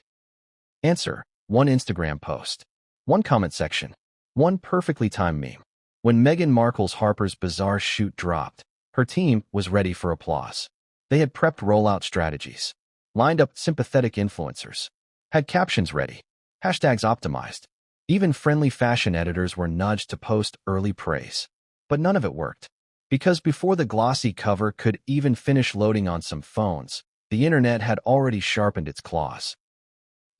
Answer: one Instagram post, one comment section, one perfectly timed meme. When Meghan Markle's Harper's Bazaar shoot dropped, her team was ready for applause. They had prepped rollout strategies, lined up sympathetic influencers, had captions ready, hashtags optimized. Even friendly fashion editors were nudged to post early praise. But none of it worked. Because before the glossy cover could even finish loading on some phones, the internet had already sharpened its claws.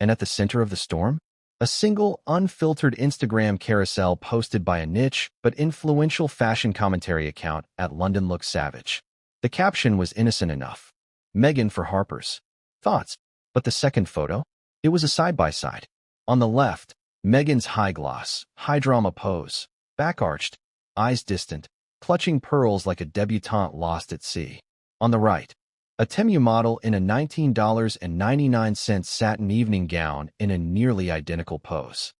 And at the center of the storm? A single, unfiltered Instagram carousel posted by a niche but influential fashion commentary account at London Looks Savage. The caption was innocent enough. Meghan for Harper's. Thoughts. But the second photo? It was a side-by-side. On the left, Meghan's high-gloss, high-drama pose, back-arched, eyes distant, clutching pearls like a debutante lost at sea. On the right, a Temu model in a $19.99 satin evening gown in a nearly identical pose,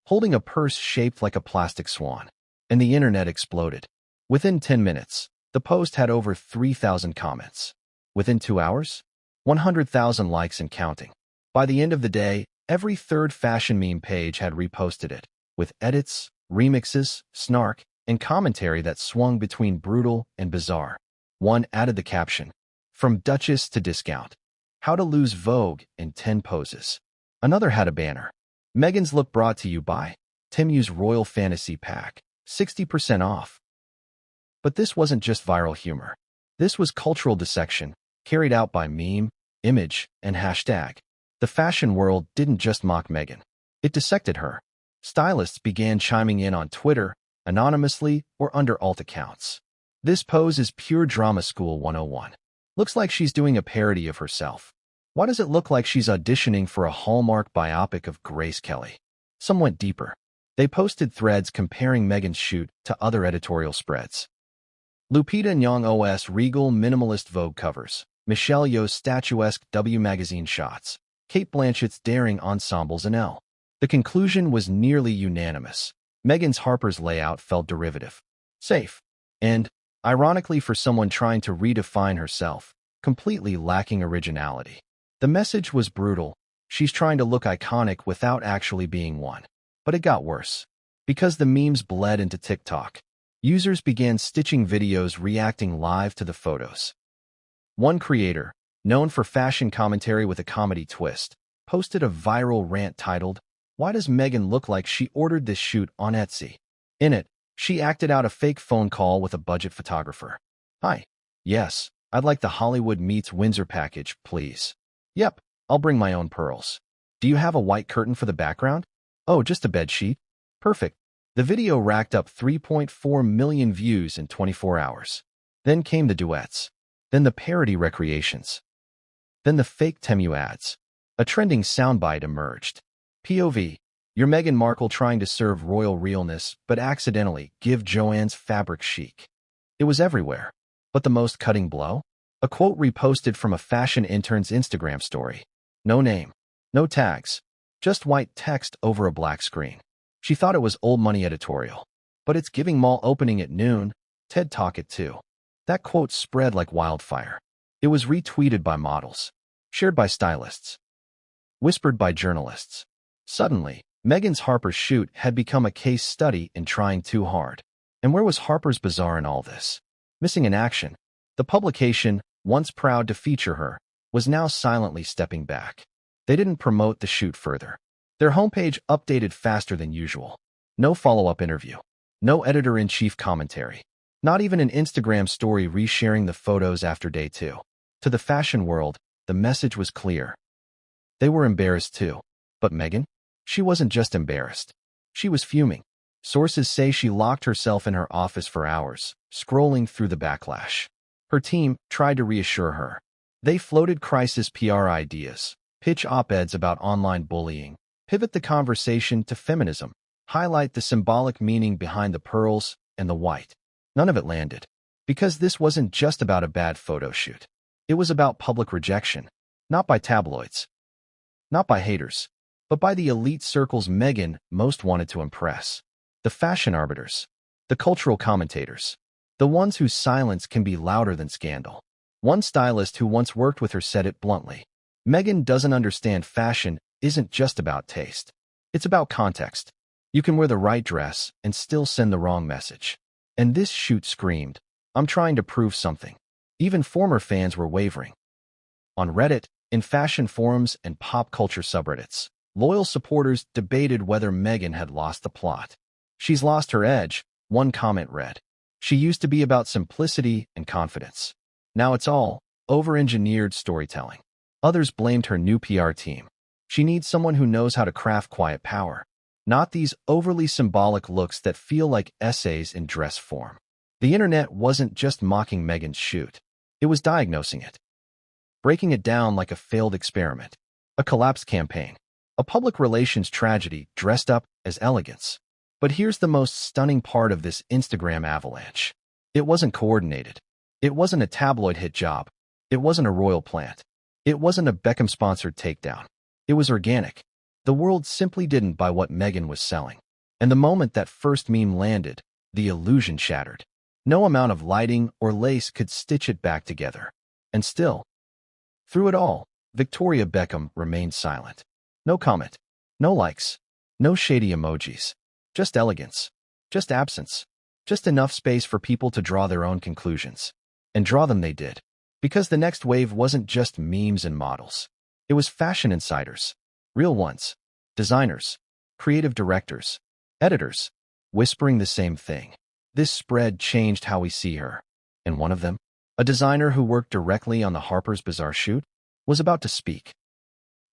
holding a purse shaped like a plastic swan. And the internet exploded. Within 10 minutes, the post had over 3,000 comments. Within 2 hours, 100,000 likes and counting. By the end of the day, every third fashion meme page had reposted it, with edits, remixes, snark, and commentary that swung between brutal and bizarre. One added the caption, "From Duchess to Discount. How to Lose Vogue in 10 Poses." Another had a banner, "Meghan's look brought to you by Temu's Royal Fantasy Pack, 60% off." But this wasn't just viral humor. This was cultural dissection, carried out by meme, image, and hashtag. The fashion world didn't just mock Meghan. It dissected her. Stylists began chiming in on Twitter, anonymously or under alt accounts. "This pose is pure drama school 101. Looks like she's doing a parody of herself. Why does it look like she's auditioning for a Hallmark biopic of Grace Kelly?" Some went deeper. They posted threads comparing Meghan's shoot to other editorial spreads. Lupita Nyong'o's regal minimalist Vogue covers, Michelle Yeoh's statuesque W magazine shots, Cate Blanchett's daring ensembles and Elle. The conclusion was nearly unanimous. Meghan's Harper's layout felt derivative, safe, and, ironically for someone trying to redefine herself, completely lacking originality. The message was brutal. She's trying to look iconic without actually being one. But it got worse. Because the memes bled into TikTok, users began stitching videos reacting live to the photos. One creator, known for fashion commentary with a comedy twist, posted a viral rant titled, "Why does Meghan look like she ordered this shoot on Etsy?" In it, she acted out a fake phone call with a budget photographer. "Hi. Yes, I'd like the Hollywood meets Windsor package, please." "Yep, I'll bring my own pearls." "Do you have a white curtain for the background?" "Oh, just a bed sheet." "Perfect." The video racked up 3.4 million views in 24 hours. Then came the duets. Then the parody recreations. Then the fake Temu ads. A trending soundbite emerged. POV. You're Meghan Markle trying to serve royal realness, but accidentally give Joanne's fabric chic. It was everywhere. But the most cutting blow? A quote reposted from a fashion intern's Instagram story. No name. No tags. Just white text over a black screen. She thought it was old money editorial. But it's giving mall opening at noon. TED Talk at 2. That quote spread like wildfire. It was retweeted by models. Shared by stylists. Whispered by journalists. Suddenly, Meghan's Harper's shoot had become a case study in trying too hard. And where was Harper's Bazaar in all this? Missing in action. The publication, once proud to feature her, was now silently stepping back. They didn't promote the shoot further. Their homepage updated faster than usual. No follow-up interview. No editor-in-chief commentary. Not even an Instagram story resharing the photos after day 2. To the fashion world, the message was clear. They were embarrassed too. But Meghan? She wasn't just embarrassed. She was fuming. Sources say she locked herself in her office for hours, scrolling through the backlash. Her team tried to reassure her. They floated crisis PR ideas, pitch op-eds about online bullying, pivot the conversation to feminism, highlight the symbolic meaning behind the pearls and the white. None of it landed. Because this wasn't just about a bad photo shoot. It was about public rejection. Not by tabloids. Not by haters. But by the elite circles Meghan most wanted to impress. The fashion arbiters. The cultural commentators. The ones whose silence can be louder than scandal. One stylist who once worked with her said it bluntly. Meghan doesn't understand fashion isn't just about taste. It's about context. You can wear the right dress and still send the wrong message. And this shoot screamed, I'm trying to prove something. Even former fans were wavering. On Reddit, in fashion forums and pop culture subreddits, loyal supporters debated whether Meghan had lost the plot. She's lost her edge, one comment read. She used to be about simplicity and confidence. Now it's all over-engineered storytelling. Others blamed her new PR team. She needs someone who knows how to craft quiet power, not these overly symbolic looks that feel like essays in dress form. The internet wasn't just mocking Meghan's shoot. It was diagnosing it. Breaking it down like a failed experiment. A collapsed campaign. A public relations tragedy dressed up as elegance. But here's the most stunning part of this Instagram avalanche. It wasn't coordinated. It wasn't a tabloid hit job. It wasn't a royal plant. It wasn't a Beckham-sponsored takedown. It was organic. The world simply didn't buy what Meghan was selling. And the moment that first meme landed, the illusion shattered. No amount of lighting or lace could stitch it back together. And still, through it all, Victoria Beckham remained silent. No comment. No likes. No shady emojis. Just elegance. Just absence. Just enough space for people to draw their own conclusions. And draw them they did. Because the next wave wasn't just memes and models. It was fashion insiders. Real ones. Designers. Creative directors. Editors. Whispering the same thing. This spread changed how we see her. And one of them, a designer who worked directly on the Harper's Bazaar shoot, was about to speak.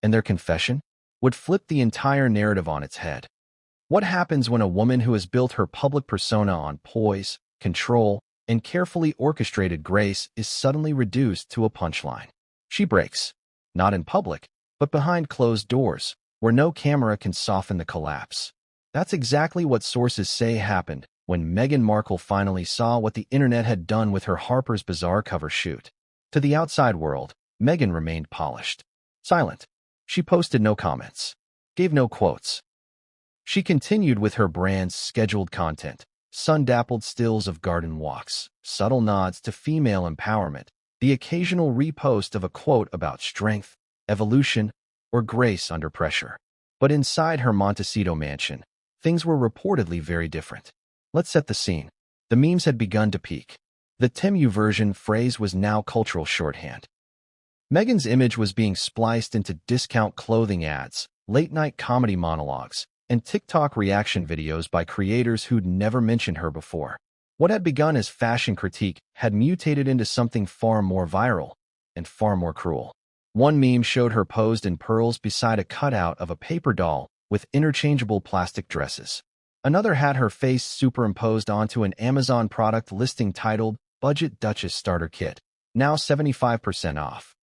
And their confession would flip the entire narrative on its head. What happens when a woman who has built her public persona on poise, control, and carefully orchestrated grace is suddenly reduced to a punchline? She breaks. Not in public, but behind closed doors, where no camera can soften the collapse. That's exactly what sources say happened when Meghan Markle finally saw what the internet had done with her Harper's Bazaar cover shoot. To the outside world, Meghan remained polished. Silent. She posted no comments. Gave no quotes. She continued with her brand's scheduled content, sun-dappled stills of garden walks, subtle nods to female empowerment, the occasional repost of a quote about strength, evolution, or grace under pressure. But inside her Montecito mansion, things were reportedly very different. Let's set the scene. The memes had begun to peak. The Temu version phrase was now cultural shorthand. Meghan's image was being spliced into discount clothing ads, late-night comedy monologues, and TikTok reaction videos by creators who'd never mentioned her before. What had begun as fashion critique had mutated into something far more viral and far more cruel. One meme showed her posed in pearls beside a cutout of a paper doll with interchangeable plastic dresses. Another had her face superimposed onto an Amazon product listing titled Budget Duchess Starter Kit, now 75% off.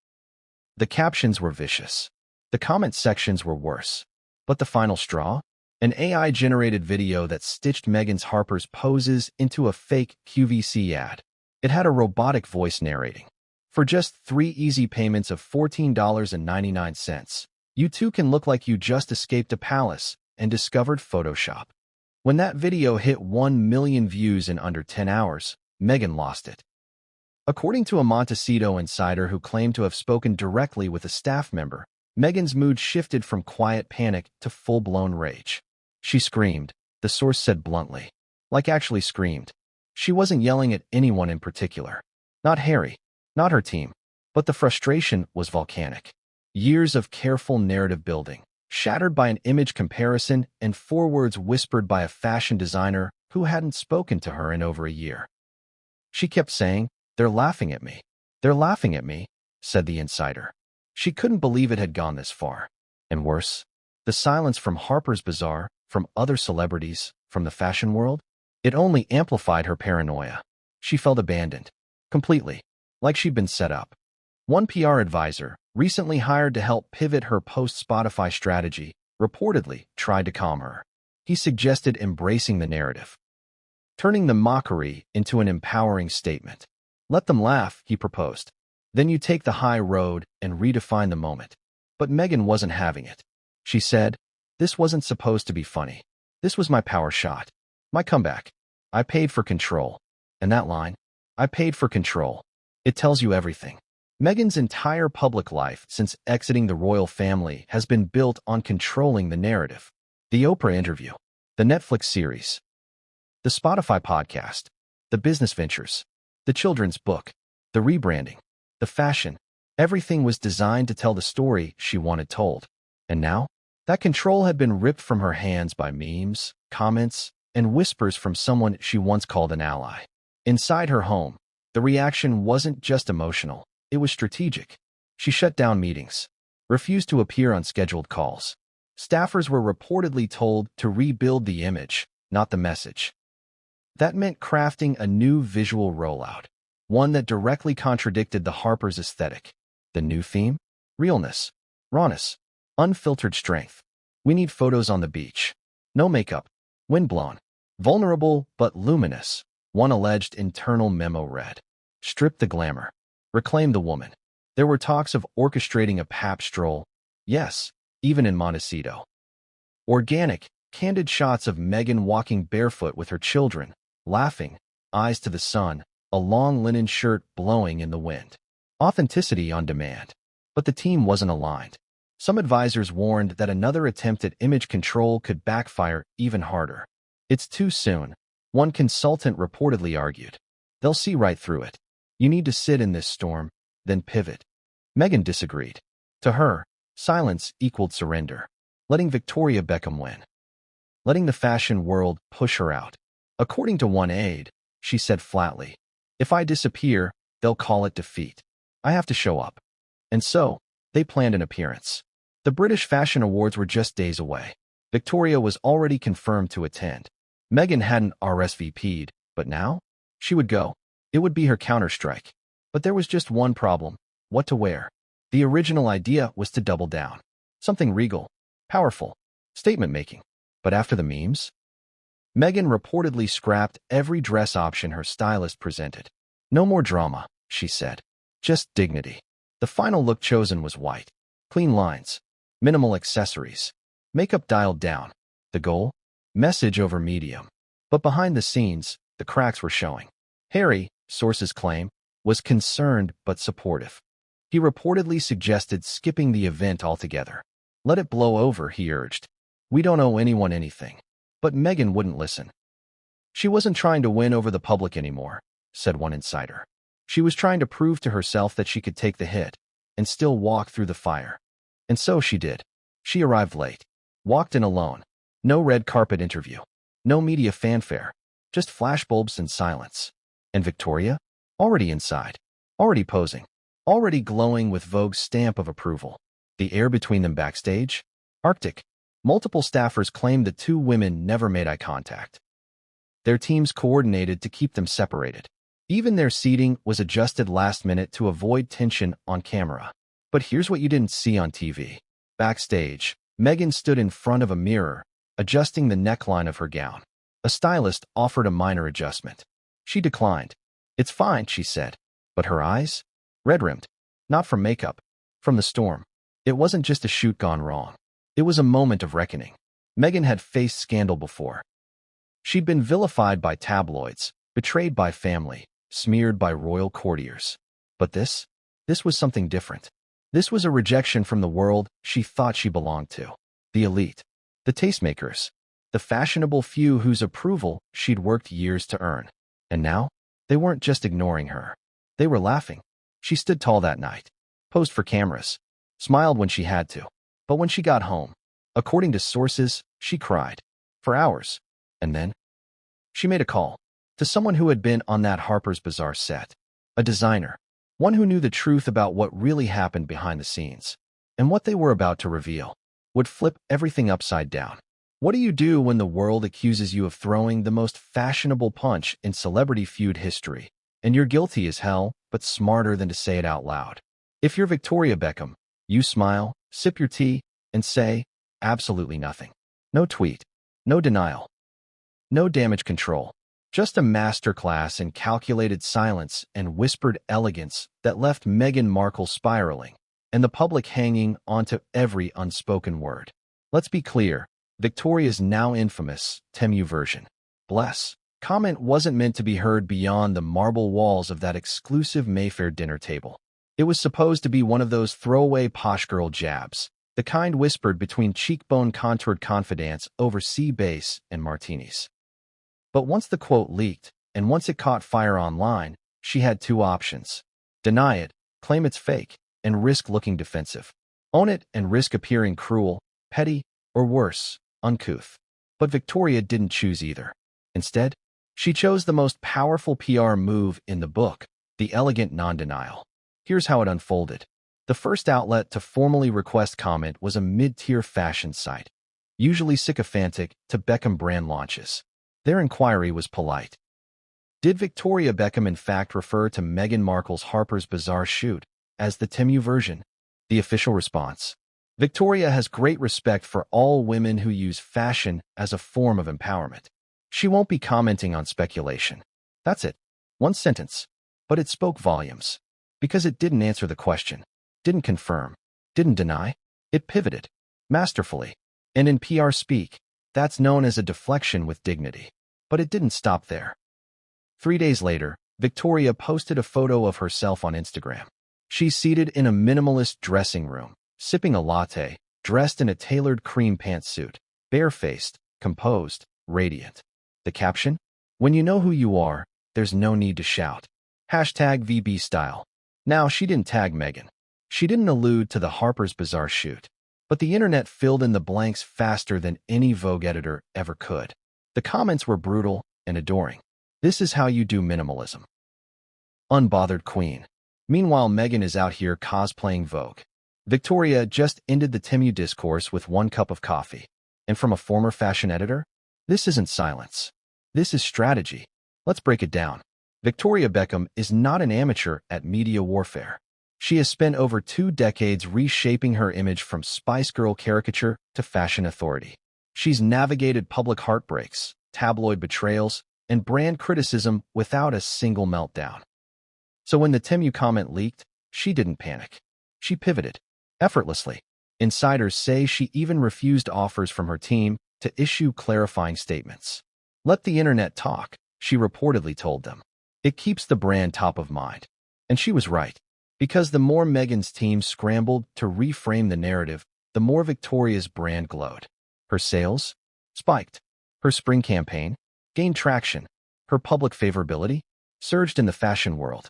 The captions were vicious. The comment sections were worse. But the final straw? An AI-generated video that stitched Meghan's Harper's poses into a fake QVC ad. It had a robotic voice narrating. For just 3 easy payments of $14.99, you too can look like you just escaped a palace and discovered Photoshop. When that video hit 1 million views in under 10 hours, Meghan lost it. According to a Montecito insider who claimed to have spoken directly with a staff member, Meghan's mood shifted from quiet panic to full-blown rage. She screamed, the source said bluntly. Like actually screamed. She wasn't yelling at anyone in particular. Not Harry, not her team, but the frustration was volcanic. Years of careful narrative building, shattered by an image comparison and forewords whispered by a fashion designer who hadn't spoken to her in over a year. She kept saying, "They're laughing at me. They're laughing at me," said the insider. She couldn't believe it had gone this far. And worse, the silence from Harper's Bazaar, from other celebrities, from the fashion world, it only amplified her paranoia. She felt abandoned. Completely. Like she'd been set up. One PR advisor, recently hired to help pivot her post-Spotify strategy, reportedly tried to calm her. He suggested embracing the narrative, turning the mockery into an empowering statement. Let them laugh, he proposed. Then you take the high road and redefine the moment. But Meghan wasn't having it. She said, "This wasn't supposed to be funny. This was my power shot. My comeback. I paid for control." And that line, "I paid for control," it tells you everything. Meghan's entire public life since exiting the royal family has been built on controlling the narrative. The Oprah interview, the Netflix series, the Spotify podcast, the business ventures, the children's book, the rebranding, the fashion, everything was designed to tell the story she wanted told. And now, that control had been ripped from her hands by memes, comments, and whispers from someone she once called an ally. Inside her home, the reaction wasn't just emotional, it was strategic. She shut down meetings, refused to appear on scheduled calls. Staffers were reportedly told to rebuild the image, not the message. That meant crafting a new visual rollout, one that directly contradicted the Harper's aesthetic. The new theme? Realness, rawness, unfiltered strength. We need photos on the beach. No makeup, windblown, vulnerable but luminous, one alleged internal memo read. Strip the glamour. Reclaim the woman. There were talks of orchestrating a pap stroll. Yes, even in Montecito. Organic, candid shots of Meghan walking barefoot with her children, laughing, eyes to the sun, a long linen shirt blowing in the wind. Authenticity on demand. But the team wasn't aligned. Some advisors warned that another attempt at image control could backfire even harder. It's too soon, one consultant reportedly argued. They'll see right through it. You need to sit in this storm, then pivot. Meghan disagreed. To her, silence equaled surrender, letting Victoria Beckham win. Letting the fashion world push her out. According to one aide, she said flatly, "If I disappear, they'll call it defeat. I have to show up." And so, they planned an appearance. The British Fashion Awards were just days away. Victoria was already confirmed to attend. Meghan hadn't RSVP'd, but now? She would go. It would be her counterstrike. But there was just one problem: what to wear. The original idea was to double down. Something regal, powerful, statement-making. But after the memes? Meghan reportedly scrapped every dress option her stylist presented. No more drama, she said. Just dignity. The final look chosen was white. Clean lines. Minimal accessories. Makeup dialed down. The goal? Message over medium. But behind the scenes, the cracks were showing. Harry, sources claim, was concerned but supportive. He reportedly suggested skipping the event altogether. Let it blow over, he urged. We don't owe anyone anything. But Meghan wouldn't listen. She wasn't trying to win over the public anymore, said one insider. She was trying to prove to herself that she could take the hit and still walk through the fire. And so she did. She arrived late, walked in alone. No red carpet interview. No media fanfare. Just flashbulbs and silence. And Victoria? Already inside. Already posing. Already glowing with Vogue's stamp of approval. The air between them backstage? Arctic. Multiple staffers claimed the two women never made eye contact. Their teams coordinated to keep them separated. Even their seating was adjusted last minute to avoid tension on camera. But here's what you didn't see on TV. Backstage, Meghan stood in front of a mirror, adjusting the neckline of her gown. A stylist offered a minor adjustment. She declined. It's fine, she said. But her eyes? Red-rimmed. Not from makeup. From the storm. It wasn't just a shoot gone wrong. It was a moment of reckoning. Meghan had faced scandal before. She'd been vilified by tabloids, betrayed by family, smeared by royal courtiers. But this was something different. This was a rejection from the world she thought she belonged to. The elite. The tastemakers. the fashionable few whose approval she'd worked years to earn. And now, they weren't just ignoring her. They were laughing. She stood tall that night, posed for cameras, smiled when she had to. But when she got home, according to sources, she cried for hours. And then, she made a call to someone who had been on that Harper's Bazaar set, a designer, one who knew the truth about what really happened behind the scenes. And what they were about to reveal would flip everything upside down. What do you do when the world accuses you of throwing the most fashionable punch in celebrity feud history, and you're guilty as hell, but smarter than to say it out loud? If you're Victoria Beckham, you smile, sip your tea, and say, absolutely nothing. No tweet, no denial, no damage control. Just a masterclass in calculated silence and whispered elegance that left Meghan Markle spiraling, and the public hanging onto every unspoken word. Let's be clear, Victoria's now infamous Temu version, bless, comment wasn't meant to be heard beyond the marble walls of that exclusive Mayfair dinner table. It was supposed to be one of those throwaway posh girl jabs, the kind whispered between cheekbone-contoured confidantes over sea bass and martinis. But once the quote leaked, and once it caught fire online, she had two options. Deny it, claim it's fake, and risk looking defensive. Own it and risk appearing cruel, petty, or worse, uncouth. But Victoria didn't choose either. Instead, she chose the most powerful PR move in the book, the elegant non-denial. Here's how it unfolded. The first outlet to formally request comment was a mid-tier fashion site, usually sycophantic to Beckham brand launches. Their inquiry was polite. Did Victoria Beckham in fact refer to Meghan Markle's Harper's Bazaar shoot as the Temu version? The official response: Victoria has great respect for all women who use fashion as a form of empowerment. She won't be commenting on speculation. That's it. One sentence. But it spoke volumes. Because it didn't answer the question, didn't confirm, didn't deny. It pivoted. Masterfully. And in PR speak, that's known as a deflection with dignity. But it didn't stop there. 3 days later, Victoria posted a photo of herself on Instagram. She's seated in a minimalist dressing room, sipping a latte, dressed in a tailored cream pantsuit, barefaced, composed, radiant. The caption? When you know who you are, there's no need to shout. #VB style. Now, she didn't tag Meghan. She didn't allude to the Harper's Bazaar shoot. But the internet filled in the blanks faster than any Vogue editor ever could. The comments were brutal and adoring. This is how you do minimalism. Unbothered queen. Meanwhile, Meghan is out here cosplaying Vogue. Victoria just ended the Temu discourse with 1 cup of coffee. And from a former fashion editor? This isn't silence. This is strategy. Let's break it down. Victoria Beckham is not an amateur at media warfare. She has spent over 2 decades reshaping her image from Spice Girl caricature to fashion authority. She's navigated public heartbreaks, tabloid betrayals, and brand criticism without a single meltdown. So when the Temu comment leaked, she didn't panic. She pivoted, effortlessly. Insiders say she even refused offers from her team to issue clarifying statements. Let the internet talk, she reportedly told them. It keeps the brand top of mind. And she was right. Because the more Meghan's team scrambled to reframe the narrative, the more Victoria's brand glowed. Her sales spiked. Her spring campaign gained traction. Her public favorability surged in the fashion world.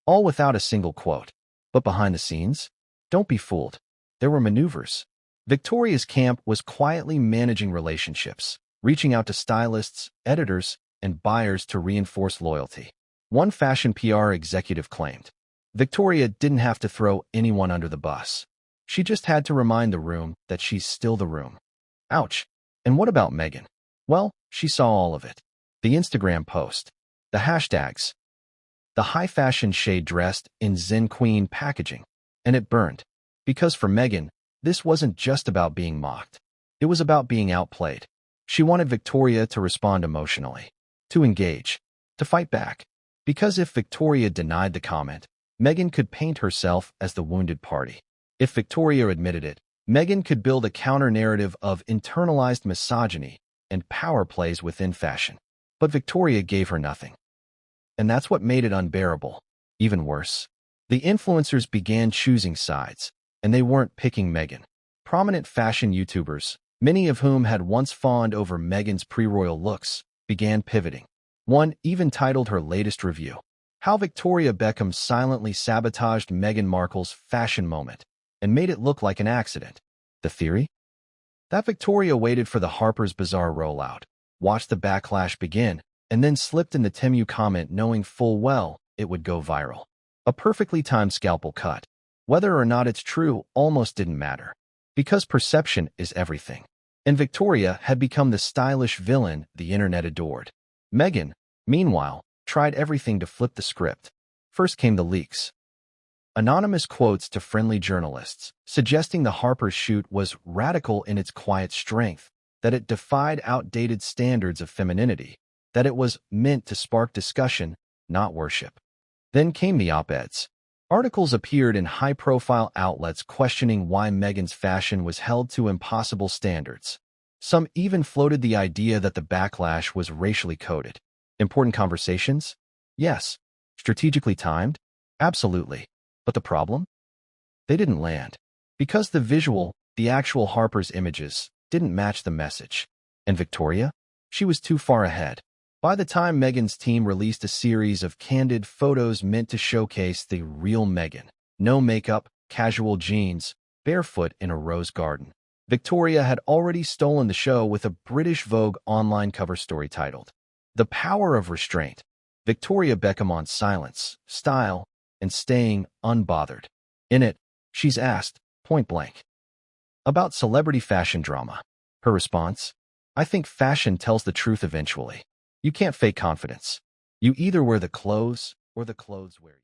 All without a single quote. But behind the scenes, don't be fooled. There were maneuvers. Victoria's camp was quietly managing relationships, reaching out to stylists, editors, and buyers to reinforce loyalty. One fashion PR executive claimed, Victoria didn't have to throw anyone under the bus. She just had to remind the room that she's still the room. Ouch. And what about Meghan? Well, she saw all of it. The Instagram post, the hashtags, the high fashion shade dressed in Zen Queen packaging, and it burned. Because for Meghan, this wasn't just about being mocked. It was about being outplayed. She wanted Victoria to respond emotionally, to engage, to fight back. Because if Victoria denied the comment, Meghan could paint herself as the wounded party. If Victoria admitted it, Meghan could build a counter-narrative of internalized misogyny and power plays within fashion. But Victoria gave her nothing. And that's what made it unbearable. Even worse, the influencers began choosing sides, and they weren't picking Meghan. Prominent fashion YouTubers, many of whom had once fawned over Meghan's pre-royal looks, began pivoting. One even titled her latest review, "How Victoria Beckham Silently Sabotaged Meghan Markle's Fashion Moment and Made It Look Like an Accident." The theory? That Victoria waited for the Harper's Bazaar rollout, watched the backlash begin, and then slipped in the Temu comment knowing full well it would go viral. A perfectly timed scalpel cut. Whether or not it's true almost didn't matter, because perception is everything. And Victoria had become the stylish villain the internet adored. Meghan, meanwhile, tried everything to flip the script. First came the leaks. Anonymous quotes to friendly journalists, suggesting the Harper shoot was radical in its quiet strength, that it defied outdated standards of femininity, that it was meant to spark discussion, not worship. Then came the op-eds. Articles appeared in high-profile outlets questioning why Meghan's fashion was held to impossible standards. Some even floated the idea that the backlash was racially coded. Important conversations? Yes. Strategically timed? Absolutely. But the problem? They didn't land. Because the actual Harper's images, didn't match the message. And Victoria? She was too far ahead. By the time Meghan's team released a series of candid photos meant to showcase the real Meghan, no makeup, casual jeans, barefoot in a rose garden, Victoria had already stolen the show with a British Vogue online cover story titled, "The Power of Restraint, Victoria Beckham on Silence, Style, and Staying Unbothered." In it, she's asked, point blank, about celebrity fashion drama. Her response? "I think fashion tells the truth eventually. You can't fake confidence. You either wear the clothes or the clothes wear you."